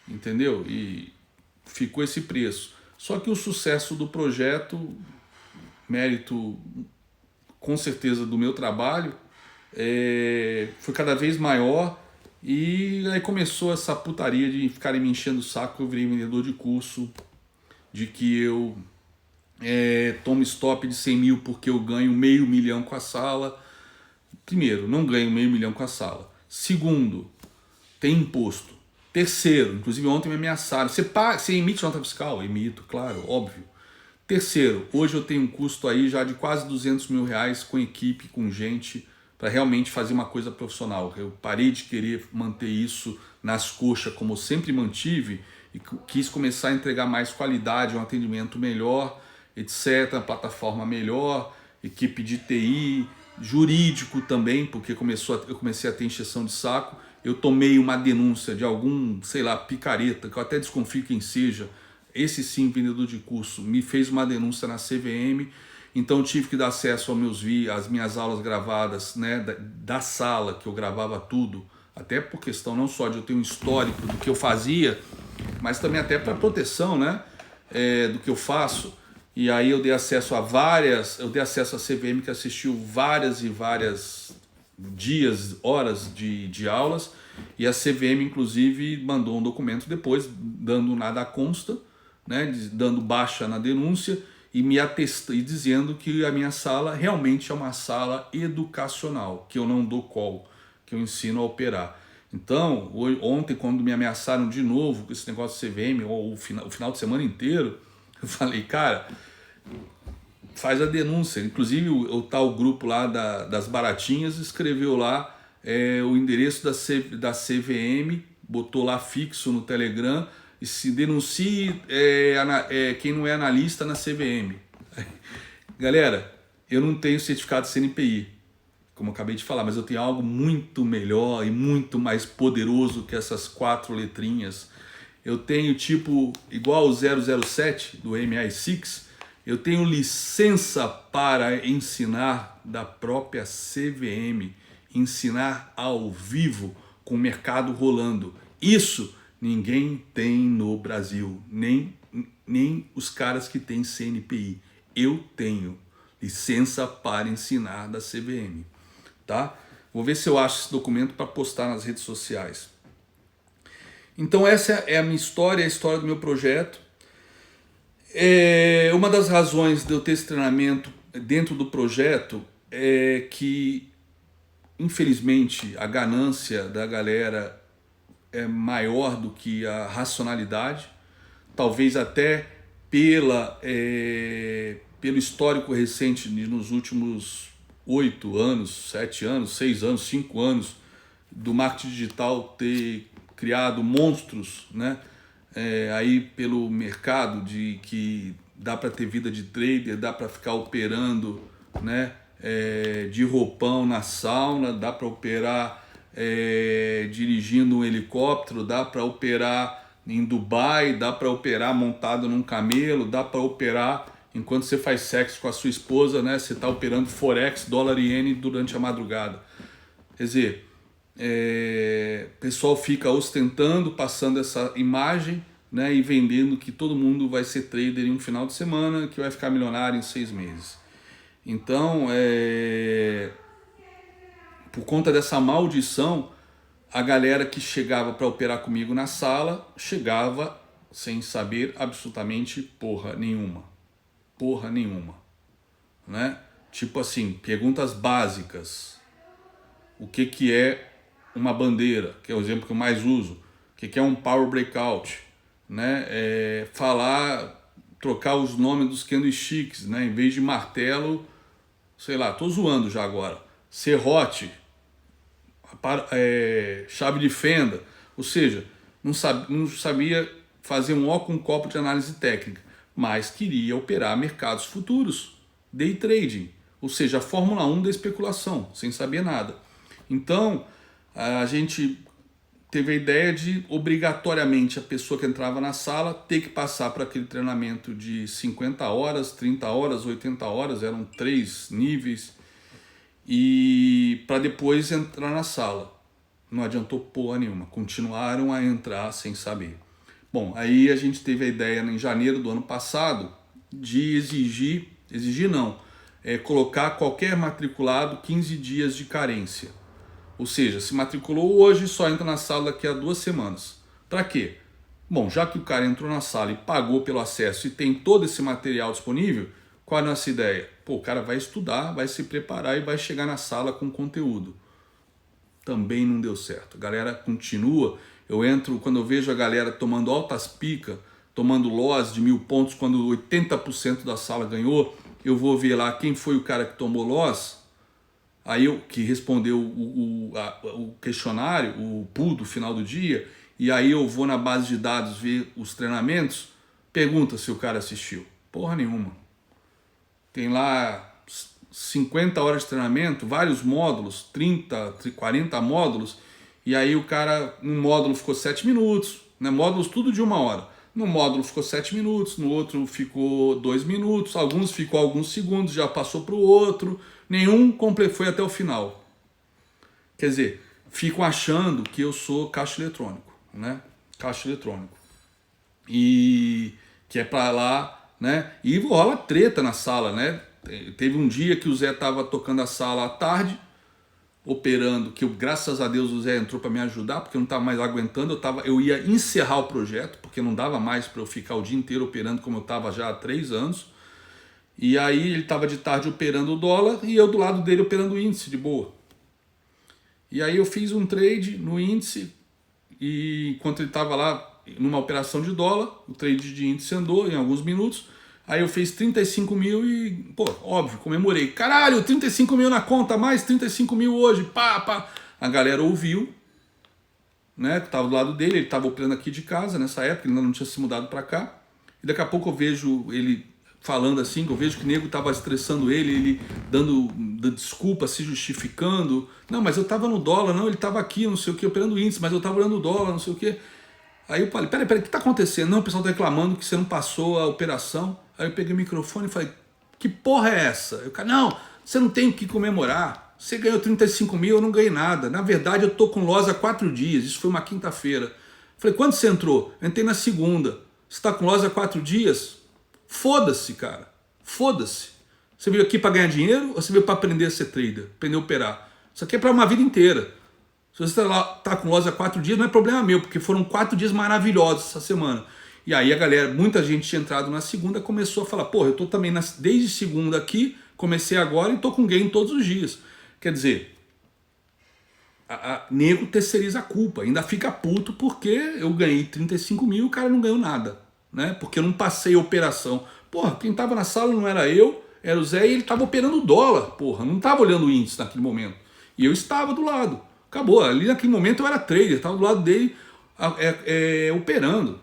entendeu? E ficou esse preço. Só que o sucesso do projeto, mérito com certeza do meu trabalho, foi cada vez maior, e aí começou essa putaria de ficarem me enchendo o saco. Eu virei vendedor de curso, de que eu tomo stop de 100 mil porque eu ganho R$ 500.000 com a sala. Primeiro, não ganho R$ 500.000 com a sala. Segundo, tem imposto. Terceiro, inclusive ontem me ameaçaram. Você emite nota fiscal? Emito, claro, óbvio. Terceiro, hoje eu tenho um custo aí já de quase R$ 200.000 com equipe, com gente, para realmente fazer uma coisa profissional. Eu parei de querer manter isso nas coxas, como eu sempre mantive, e quis começar a entregar mais qualidade, um atendimento melhor, etc., plataforma melhor, equipe de TI, jurídico também, porque eu comecei a ter encheção de saco. Eu tomei uma denúncia de algum, sei lá, picareta, que eu até desconfio quem seja, esse sim, vendedor de curso, me fez uma denúncia na CVM, então eu tive que dar acesso às minhas aulas gravadas, né, da sala, que eu gravava tudo, até por questão não só de eu ter um histórico do que eu fazia, mas também até para proteção, né, do que eu faço. E aí eu dei acesso à CVM, que assistiu várias e várias horas de aulas, e a CVM inclusive mandou um documento depois, dando nada consta, né, dando baixa na denúncia, e me atestando e dizendo que a minha sala realmente é uma sala educacional, que eu não dou call, que eu ensino a operar. Então, ontem, quando me ameaçaram de novo com esse negócio de CVM, ou o final de semana inteiro, eu falei, cara, faz a denúncia. Inclusive o tal grupo lá das baratinhas escreveu lá o endereço da CVM, botou lá fixo no Telegram, e se denuncie quem não é analista na CVM. Galera, eu não tenho certificado CNPI, como eu acabei de falar, mas eu tenho algo muito melhor e muito mais poderoso que essas 4 letrinhas. Eu tenho tipo, igual o 007 do MI6, eu tenho licença para ensinar da própria CVM, ensinar ao vivo com o mercado rolando. Isso ninguém tem no Brasil, nem os caras que têm CNPI. Eu tenho licença para ensinar da CVM, tá? Vou ver se eu acho esse documento para postar nas redes sociais. Então essa é a minha história, a história do meu projeto. Uma das razões de eu ter esse treinamento dentro do projeto é que infelizmente, a ganância da galera é maior do que a racionalidade, talvez até pelo histórico recente nos últimos 8 anos, 7 anos, 6 anos, 5 anos do marketing digital ter criado monstros, né? Aí pelo mercado de que dá para ter vida de trader, dá para ficar operando, né? De roupão na sauna, dá para operar dirigindo um helicóptero, dá para operar em Dubai, dá para operar montado num camelo, dá para operar enquanto você faz sexo com a sua esposa, né? Você está operando Forex, dólar e iene durante a madrugada. Quer dizer, o pessoal fica ostentando, passando essa imagem, né? E vendendo que todo mundo vai ser trader em um final de semana, que vai ficar milionário em 6 meses. Então, por conta dessa maldição, a galera que chegava para operar comigo na sala, chegava sem saber absolutamente porra nenhuma. Porra nenhuma. Né? Tipo assim, perguntas básicas. O que é uma bandeira, que é o exemplo que eu mais uso. O que é um power breakout. Né? Trocar os nomes dos candlesticks, né? Em vez de martelo, sei lá, tô zoando já agora. Serrote, chave de fenda, ou seja, não sabia fazer um ó com um copo de análise técnica, mas queria operar mercados futuros, day trading, ou seja, a Fórmula 1 da especulação, sem saber nada. Então, a gente teve a ideia de, obrigatoriamente, a pessoa que entrava na sala ter que passar por aquele treinamento de 50 horas, 30 horas, 80 horas, eram 3 níveis, e para depois entrar na sala. Não adiantou porra nenhuma, continuaram a entrar sem saber. Bom, aí a gente teve a ideia em janeiro do ano passado de exigir não, colocar qualquer matriculado 15 dias de carência. Ou seja, se matriculou hoje, só entra na sala daqui a 2 semanas. Para quê? Bom, já que o cara entrou na sala e pagou pelo acesso e tem todo esse material disponível, qual é a nossa ideia? Pô, o cara vai estudar, vai se preparar e vai chegar na sala com conteúdo. Também não deu certo. A galera continua. Eu entro, quando eu vejo a galera tomando altas picas, tomando loss de 1000 pontos, quando 80% da sala ganhou, eu vou ver lá quem foi o cara que tomou loss, aí que respondeu o questionário, o pool do final do dia, e aí eu vou na base de dados ver os treinamentos, pergunta se o cara assistiu. Porra nenhuma. Tem lá 50 horas de treinamento, vários módulos, 30, 40 módulos, e aí o cara, num módulo ficou 7 minutos, né? Módulos tudo de 1 hora. No módulo ficou 7 minutos, no outro ficou 2 minutos, alguns ficou alguns segundos, já passou para o outro, nenhum foi até o final. Quer dizer, ficam achando que eu sou caixa eletrônico, né? Caixa eletrônico. E que é para lá, né? E rola treta na sala, né? Teve um dia que o Zé estava tocando a sala à tarde, operando, que graças a Deus o Zé entrou para me ajudar, porque eu não estava mais aguentando, eu ia encerrar o projeto, porque não dava mais para eu ficar o dia inteiro operando como eu estava já há 3 anos. E aí ele estava de tarde operando o dólar e eu do lado dele operando o índice de boa. E aí eu fiz um trade no índice e enquanto ele estava lá numa operação de dólar, o trade de índice andou em alguns minutos. Aí eu fiz 35 mil e, pô, óbvio, comemorei. Caralho, 35 mil na conta, mais 35 mil hoje, pá, pá. A galera ouviu, né, que estava do lado dele, ele estava operando aqui de casa nessa época, ele ainda não tinha se mudado para cá. E daqui a pouco eu vejo ele falando assim, eu vejo que o nego estava estressando ele dando desculpa, se justificando. Não, mas eu estava no dólar, não, ele estava aqui, não sei o que, operando índice, mas eu estava olhando o dólar, não sei o que. Aí eu falei, peraí, o que está acontecendo? Não, o pessoal está reclamando que você não passou a operação. Aí eu peguei o microfone e falei, que porra é essa? Eu falei, não, você não tem o que comemorar. Você ganhou 35 mil, eu não ganhei nada. Na verdade, eu tô com loss há 4 dias. Isso foi uma quinta-feira. Falei, quando você entrou? Eu entrei na segunda. Você está com loss há 4 dias? Foda-se, cara. Foda-se. Você veio aqui para ganhar dinheiro ou você veio para aprender a ser trader? Aprender a operar? Isso aqui é para uma vida inteira. Se você tá com loss há 4 dias, não é problema meu, porque foram 4 dias maravilhosos essa semana. E aí a galera, muita gente tinha entrado na segunda, começou a falar, porra, eu tô também desde segunda aqui, comecei agora e tô com gain todos os dias. Quer dizer, nego terceiriza a culpa, ainda fica puto porque eu ganhei 35 mil e o cara não ganhou nada, né? Porque eu não passei a operação. Porra, quem tava na sala não era eu, era o Zé, e ele tava operando o dólar, porra, não tava olhando o índice naquele momento. E eu estava do lado. Acabou, ali naquele momento eu era trader, estava do lado dele operando.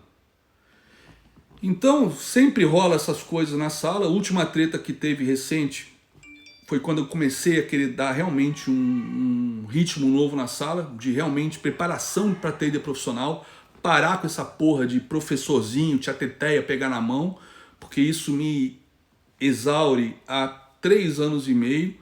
Então, sempre rola essas coisas na sala. A última treta que teve recente foi quando eu comecei a querer dar realmente um ritmo novo na sala, de realmente preparação para trader profissional, parar com essa porra de professorzinho, tia teteia, pegar na mão, porque isso me exaure há 3 anos e meio.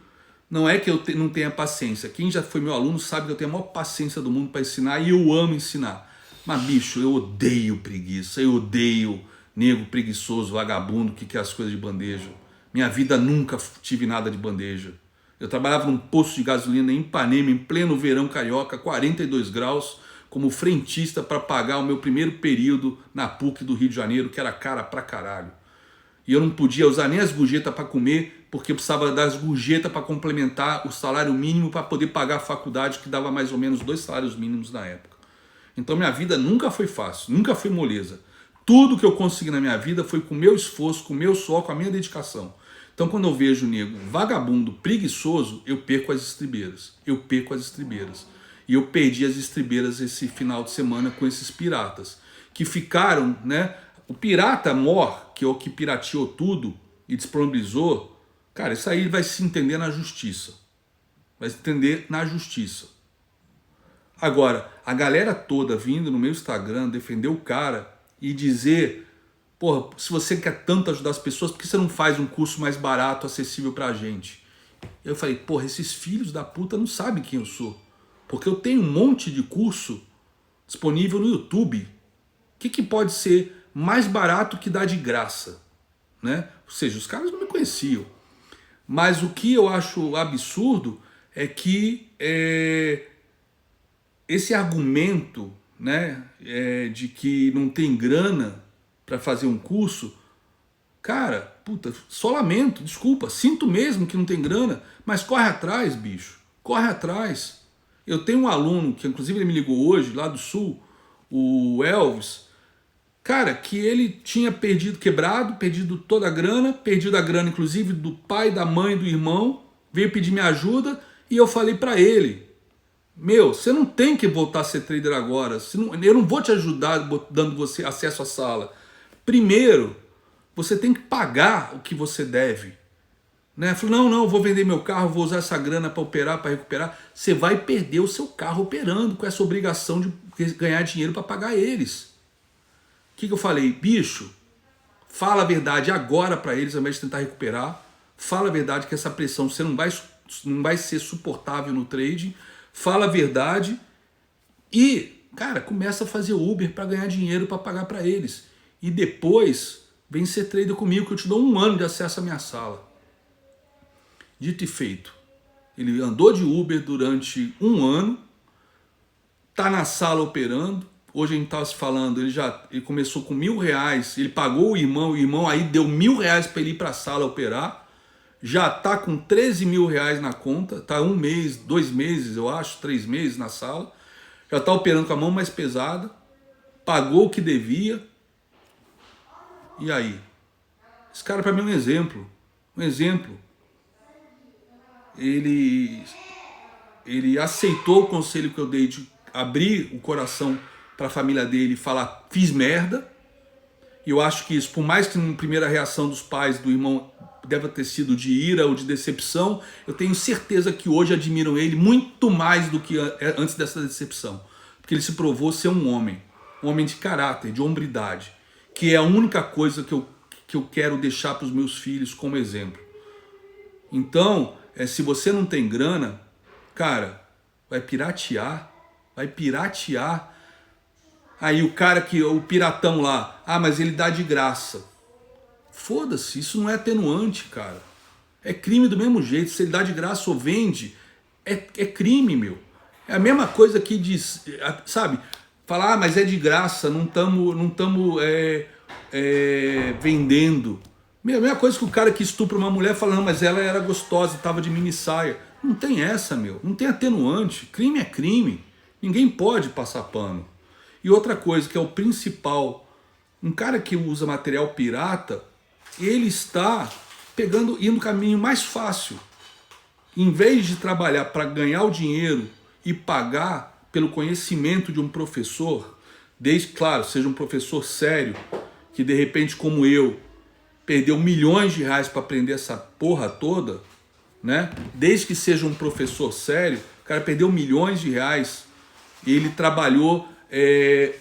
Não é que eu não tenha paciência. Quem já foi meu aluno sabe que eu tenho a maior paciência do mundo para ensinar e eu amo ensinar. Mas, bicho, eu odeio preguiça, eu odeio nego preguiçoso, vagabundo, que quer as coisas de bandeja. Minha vida nunca tive nada de bandeja. Eu trabalhava num posto de gasolina em Ipanema, em pleno verão carioca, 42 graus, como frentista para pagar o meu primeiro período na PUC do Rio de Janeiro, que era cara pra caralho. E eu não podia usar nem as gorjetas para comer, porque eu precisava das gorjetas para complementar o salário mínimo para poder pagar a faculdade, que dava mais ou menos 2 salários mínimos na época. Então minha vida nunca foi fácil, nunca foi moleza. Tudo que eu consegui na minha vida foi com o meu esforço, com o meu suor, com a minha dedicação. Então quando eu vejo o nego vagabundo, preguiçoso, eu perco as estribeiras. Eu perco as estribeiras. E eu perdi as estribeiras esse final de semana com esses piratas, que ficaram, né? O pirata mor, que é o que pirateou tudo e disponibilizou, cara, isso aí vai se entender na justiça. Vai se entender na justiça. Agora, a galera toda vindo no meu Instagram defender o cara e dizer, porra, se você quer tanto ajudar as pessoas, por que você não faz um curso mais barato, acessível pra gente? Eu falei, porra, esses filhos da puta não sabem quem eu sou. Porque eu tenho um monte de curso disponível no YouTube. O que pode ser mais barato que dar de graça? Né? Ou seja, os caras não me conheciam. Mas o que eu acho absurdo é que esse argumento, né, de que não tem grana para fazer um curso, cara, puta, só lamento, desculpa, sinto mesmo que não tem grana, mas corre atrás, bicho, corre atrás. Eu tenho um aluno, que inclusive ele me ligou hoje, lá do Sul, o Elvis, cara, que ele tinha perdido toda a grana, perdido a grana inclusive do pai, da mãe, do irmão, veio pedir minha ajuda e eu falei pra ele, meu, você não tem que voltar a ser trader agora, eu não vou te ajudar dando você acesso à sala. Primeiro, você tem que pagar o que você deve. Né? Falou, não, eu vou vender meu carro, vou usar essa grana para operar, para recuperar. Você vai perder o seu carro operando com essa obrigação de ganhar dinheiro para pagar eles. O que eu falei? Bicho, fala a verdade agora para eles, ao invés de tentar recuperar. Fala a verdade que essa pressão você não vai ser suportável no trading. Fala a verdade e, cara, começa a fazer Uber para ganhar dinheiro para pagar para eles. E depois vem ser trader comigo que eu te dou 1 ano de acesso à minha sala. Dito e feito. Ele andou de Uber durante 1 ano, tá na sala operando. Hoje a gente estava se falando, ele começou com R$1.000, ele pagou o irmão aí deu R$1.000 para ele ir para a sala operar. Já tá com R$13.000 na conta, tá 1 mês, 2 meses, eu acho, 3 meses na sala. Já tá operando com a mão mais pesada, pagou o que devia. E aí? Esse cara para mim é um exemplo. Um exemplo. Ele aceitou o conselho que eu dei de abrir o coração para a família dele e falar, fiz merda. E eu acho que isso, por mais que na primeira reação dos pais, do irmão, deve ter sido de ira ou de decepção, eu tenho certeza que hoje admiram ele muito mais do que antes dessa decepção. Porque ele se provou ser um homem de caráter, de hombridade, que é a única coisa que eu quero deixar para os meus filhos como exemplo. Então, se você não tem grana, cara, vai piratear. Aí o piratão lá, mas ele dá de graça. Foda-se, isso não é atenuante, cara. É crime do mesmo jeito, se ele dá de graça ou vende, é crime, meu. É a mesma coisa que diz, sabe, falar, mas é de graça, não estamos vendendo. Mesma coisa que o cara que estupra uma mulher fala, não, mas ela era gostosa, tava de mini saia. Não tem essa, meu. Não tem atenuante. Crime é crime. Ninguém pode passar pano. E outra coisa que é o principal, um cara que usa material pirata, ele está indo o caminho mais fácil. Em vez de trabalhar para ganhar o dinheiro e pagar pelo conhecimento de um professor, desde, claro, seja um professor sério, que de repente, como eu, perdeu milhões de reais para aprender essa porra toda, né? Desde que seja um professor sério, o cara perdeu milhões de reais e ele trabalhou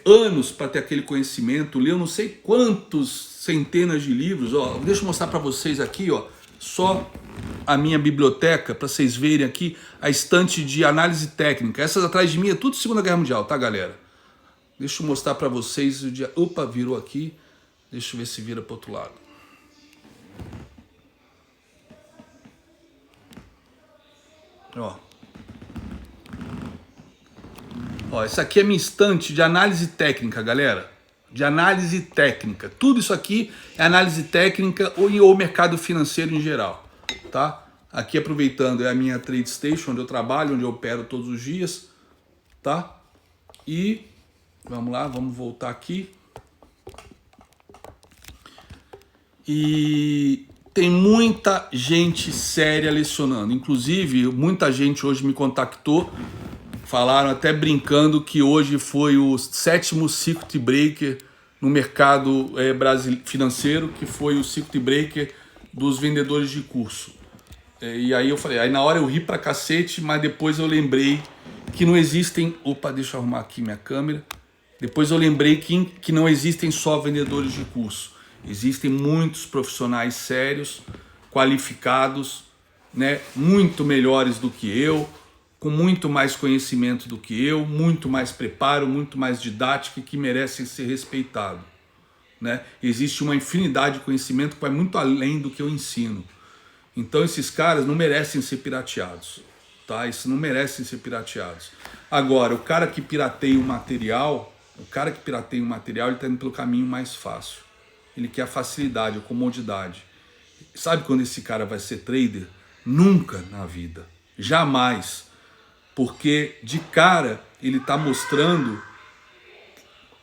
anos para ter aquele conhecimento, leu não sei quantos centenas de livros. Ó, deixa eu mostrar para vocês aqui, ó, só a minha biblioteca, para vocês verem aqui a estante de análise técnica. Essas atrás de mim é tudo Segunda Guerra Mundial, tá, galera? Deixa eu mostrar para vocês o dia. Opa, virou aqui. Deixa eu ver se vira para outro lado. Ó, essa aqui é minha estante de análise técnica, galera. De análise técnica. Tudo isso aqui é análise técnica ou mercado financeiro em geral, tá? Aqui, aproveitando, é a minha Trade Station, onde eu trabalho, onde eu opero todos os dias, tá? E vamos lá, vamos voltar aqui. E tem muita gente séria lecionando. Inclusive, muita gente hoje me contactou. Falaram até brincando que hoje foi o 7º circuit breaker no mercado financeiro, que foi o circuit breaker dos vendedores de curso. E aí eu falei, aí na hora eu ri pra cacete, mas depois eu lembrei que não existem... Opa, deixa eu arrumar aqui minha câmera. Depois eu lembrei que não existem só vendedores de curso. Existem muitos profissionais sérios, qualificados, né, muito melhores do que eu, com muito mais conhecimento do que eu, muito mais preparo, muito mais didática e que merecem ser respeitados, né? Existe uma infinidade de conhecimento que vai muito além do que eu ensino. Então esses caras não merecem ser pirateados, tá? Esses não merecem ser pirateados. Agora, o cara que pirateia o material, ele está indo pelo caminho mais fácil. Ele quer a facilidade, a comodidade. Sabe quando esse cara vai ser trader? Nunca na vida. Jamais. Porque de cara ele está mostrando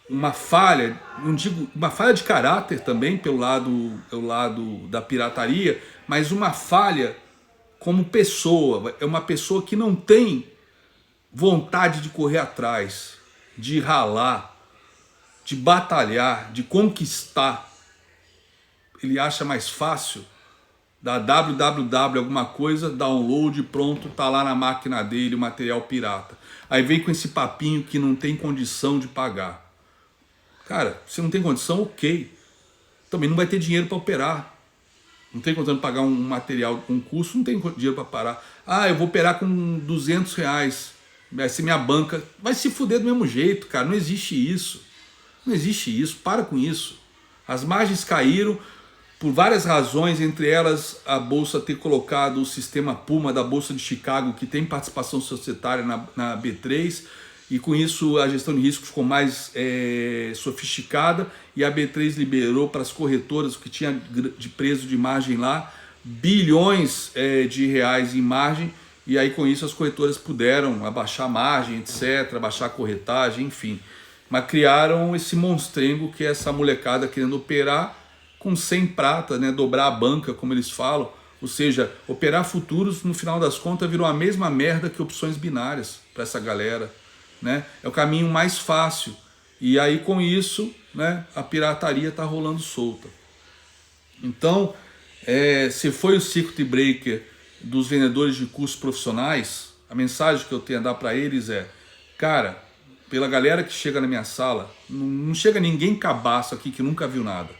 uma falha, não digo uma falha de caráter também pelo lado da pirataria, mas uma falha como pessoa. É uma pessoa que não tem vontade de correr atrás, de ralar, de batalhar, de conquistar. Ele acha mais fácil dar www alguma coisa, download, pronto, tá lá na máquina dele o material pirata. Aí vem com esse papinho que não tem condição de pagar. Cara, se não tem condição, ok. Também não vai ter dinheiro para operar. Não tem condição de pagar um material, um curso, não tem dinheiro para parar. Ah, eu vou operar com 200 reais. Vai ser minha banca. Vai se fuder do mesmo jeito, cara. Não existe isso. Não existe isso. Para com isso. As margens caíram por várias razões, entre elas a Bolsa ter colocado o sistema Puma da Bolsa de Chicago, que tem participação societária na B3, e com isso a gestão de risco ficou mais sofisticada, e a B3 liberou para as corretoras, o que tinha de preço de margem lá, bilhões de reais em margem, e aí com isso as corretoras puderam abaixar a margem, etc., abaixar a corretagem, enfim. Mas criaram esse monstrengo que é essa molecada querendo operar com 100 prata, né, dobrar a banca, como eles falam. Ou seja, operar futuros, no final das contas, virou a mesma merda que opções binárias para essa galera, né? É o caminho mais fácil. E aí, com isso, né, a pirataria está rolando solta. Então, se foi o circuit breaker dos vendedores de cursos profissionais, a mensagem que eu tenho a dar para eles é, cara, pela galera que chega na minha sala, não chega ninguém cabaço aqui que nunca viu nada.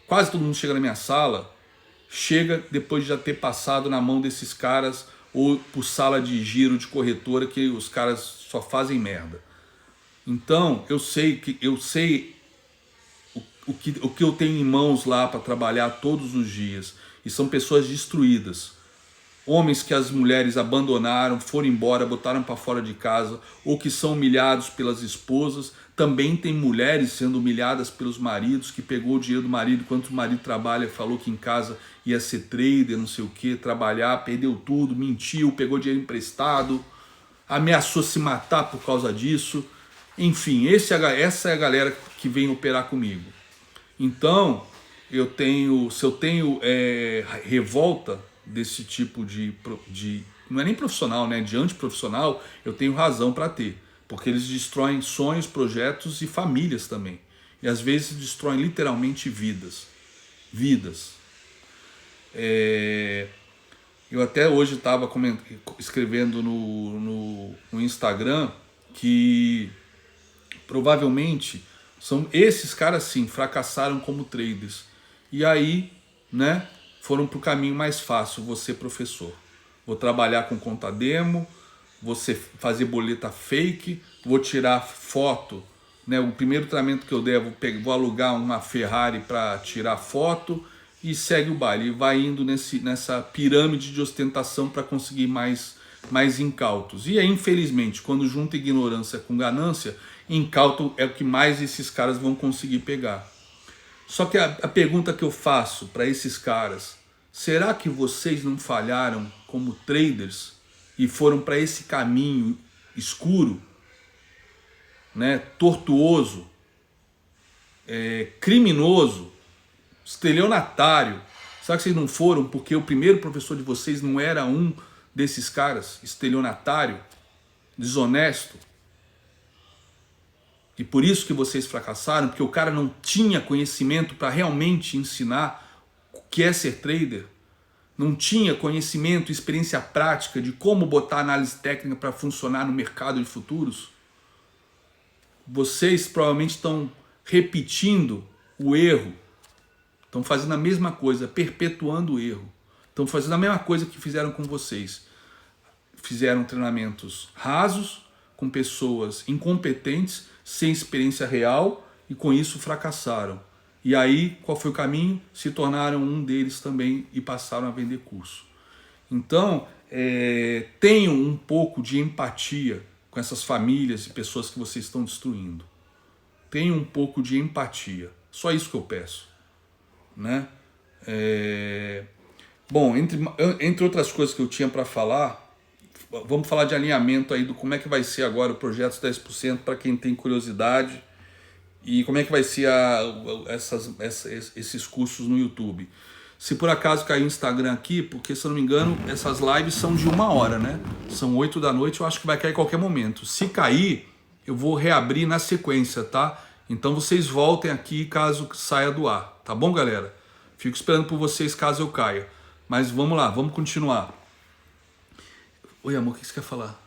Quase todo mundo chega na minha sala, chega depois de já ter passado na mão desses caras ou por sala de giro de corretora, que os caras só fazem merda. Então, eu sei o que eu tenho em mãos lá para trabalhar todos os dias. E são pessoas destruídas. homens que as mulheres abandonaram, foram embora, botaram para fora de casa, ou que são humilhados pelas esposas. Também tem mulheres sendo humilhadas pelos maridos, que pegou o dinheiro do marido enquanto o marido trabalha, falou que em casa ia ser trader, não sei o que, trabalhar, perdeu tudo, mentiu, pegou dinheiro emprestado, ameaçou se matar por causa disso. Enfim, essa é a galera que vem operar comigo. Então, se eu tenho revolta desse tipo de, não é nem profissional, né, de antiprofissional, eu tenho razão para ter, porque eles destroem sonhos, projetos e famílias também, e às vezes destroem literalmente vidas. Eu até hoje estava escrevendo no Instagram que provavelmente são esses caras sim, fracassaram como traders. E aí, né, foram para o caminho mais fácil, você professor. Vou trabalhar com conta demo, você fazer boleta fake, vou tirar foto, né, o primeiro treinamento que eu der, vou alugar uma Ferrari para tirar foto e segue o baile. E vai indo nessa pirâmide de ostentação para conseguir mais incautos. E aí, infelizmente, quando junta ignorância com ganância, incauto é o que mais esses caras vão conseguir pegar. Só que a pergunta que eu faço para esses caras, será que vocês não falharam como traders e foram para esse caminho escuro, né, tortuoso, criminoso, estelionatário? Será que vocês não foram porque o primeiro professor de vocês não era um desses caras, estelionatário, desonesto? E por isso que vocês fracassaram, porque o cara não tinha conhecimento para realmente ensinar o que é ser trader, não tinha conhecimento, experiência prática de como botar análise técnica para funcionar no mercado de futuros. Vocês provavelmente estão repetindo o erro, estão fazendo a mesma coisa, perpetuando o erro, estão fazendo a mesma coisa que fizeram com vocês. Fizeram treinamentos rasos, com pessoas incompetentes, sem experiência real, e com isso fracassaram. E aí, qual foi o caminho? Se tornaram um deles também e passaram a vender curso. Então, tenham um pouco de empatia com essas famílias e pessoas que vocês estão destruindo. Tenham um pouco de empatia. Só isso que eu peço, né? Bom, entre outras coisas que eu tinha para falar, vamos falar de alinhamento aí do como é que vai ser agora o projeto 10% para quem tem curiosidade e como é que vai ser esses cursos no YouTube. Se por acaso cair o Instagram aqui, porque se eu não me engano essas lives são de 1 hora, né? São 8 da noite, eu acho que vai cair a qualquer momento. Se cair, eu vou reabrir na sequência, tá? Então vocês voltem aqui caso saia do ar, tá bom, galera? Fico esperando por vocês caso eu caia. Mas vamos lá, vamos continuar. Oi, amor, o que você quer falar?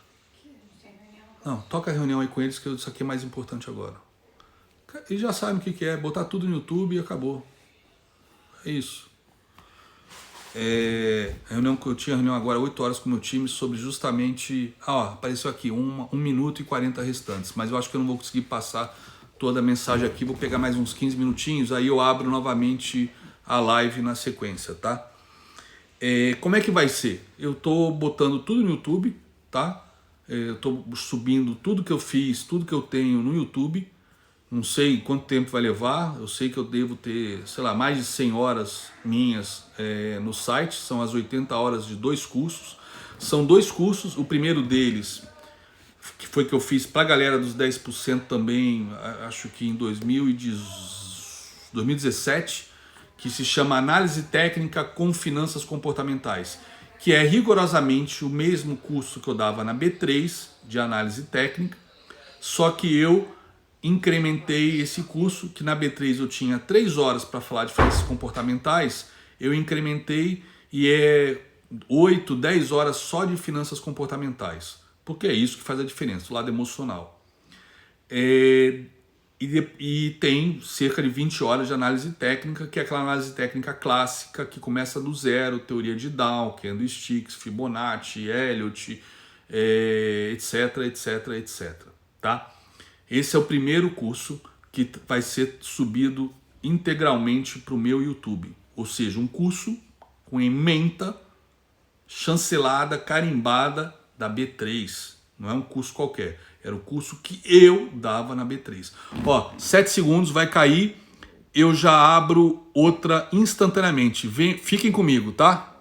Não, toca a reunião aí com eles, que isso aqui é mais importante agora. Eles já sabem o que é, botar tudo no YouTube e acabou. É isso. Reunião que eu tinha reunião agora 8 horas com o meu time sobre justamente... apareceu aqui, 1 minuto e 40 restantes, mas eu acho que eu não vou conseguir passar toda a mensagem aqui, vou pegar mais uns 15 minutinhos, aí eu abro novamente a live na sequência, tá? Como é que vai ser? Eu tô botando tudo no YouTube, tá? Eu tô subindo tudo que eu fiz, tudo que eu tenho no YouTube. Não sei quanto tempo vai levar, eu sei que eu devo ter, sei lá, mais de 100 horas minhas no site, são as 80 horas de 2 cursos. São 2 cursos, o primeiro deles, que foi que eu fiz para a galera dos 10% também, acho que em 2017, que se chama Análise Técnica com Finanças Comportamentais, que é rigorosamente o mesmo curso que eu dava na B3 de análise técnica, só que eu incrementei esse curso, que na B3 eu tinha 3 horas para falar de finanças comportamentais, eu incrementei e é 8, 10 horas só de finanças comportamentais, porque é isso que faz a diferença, o lado emocional. E tem cerca de 20 horas de análise técnica, que é aquela análise técnica clássica, que começa do zero, teoria de Down, candlesticks, Fibonacci, Elliott, etc, etc, etc, tá? Esse é o primeiro curso que vai ser subido integralmente para o meu YouTube, ou seja, um curso com ementa chancelada, carimbada da B3. Não é um curso qualquer. Era o curso que eu dava na B3. Ó, 7 segundos, vai cair. Eu já abro outra instantaneamente. Fiquem comigo, tá?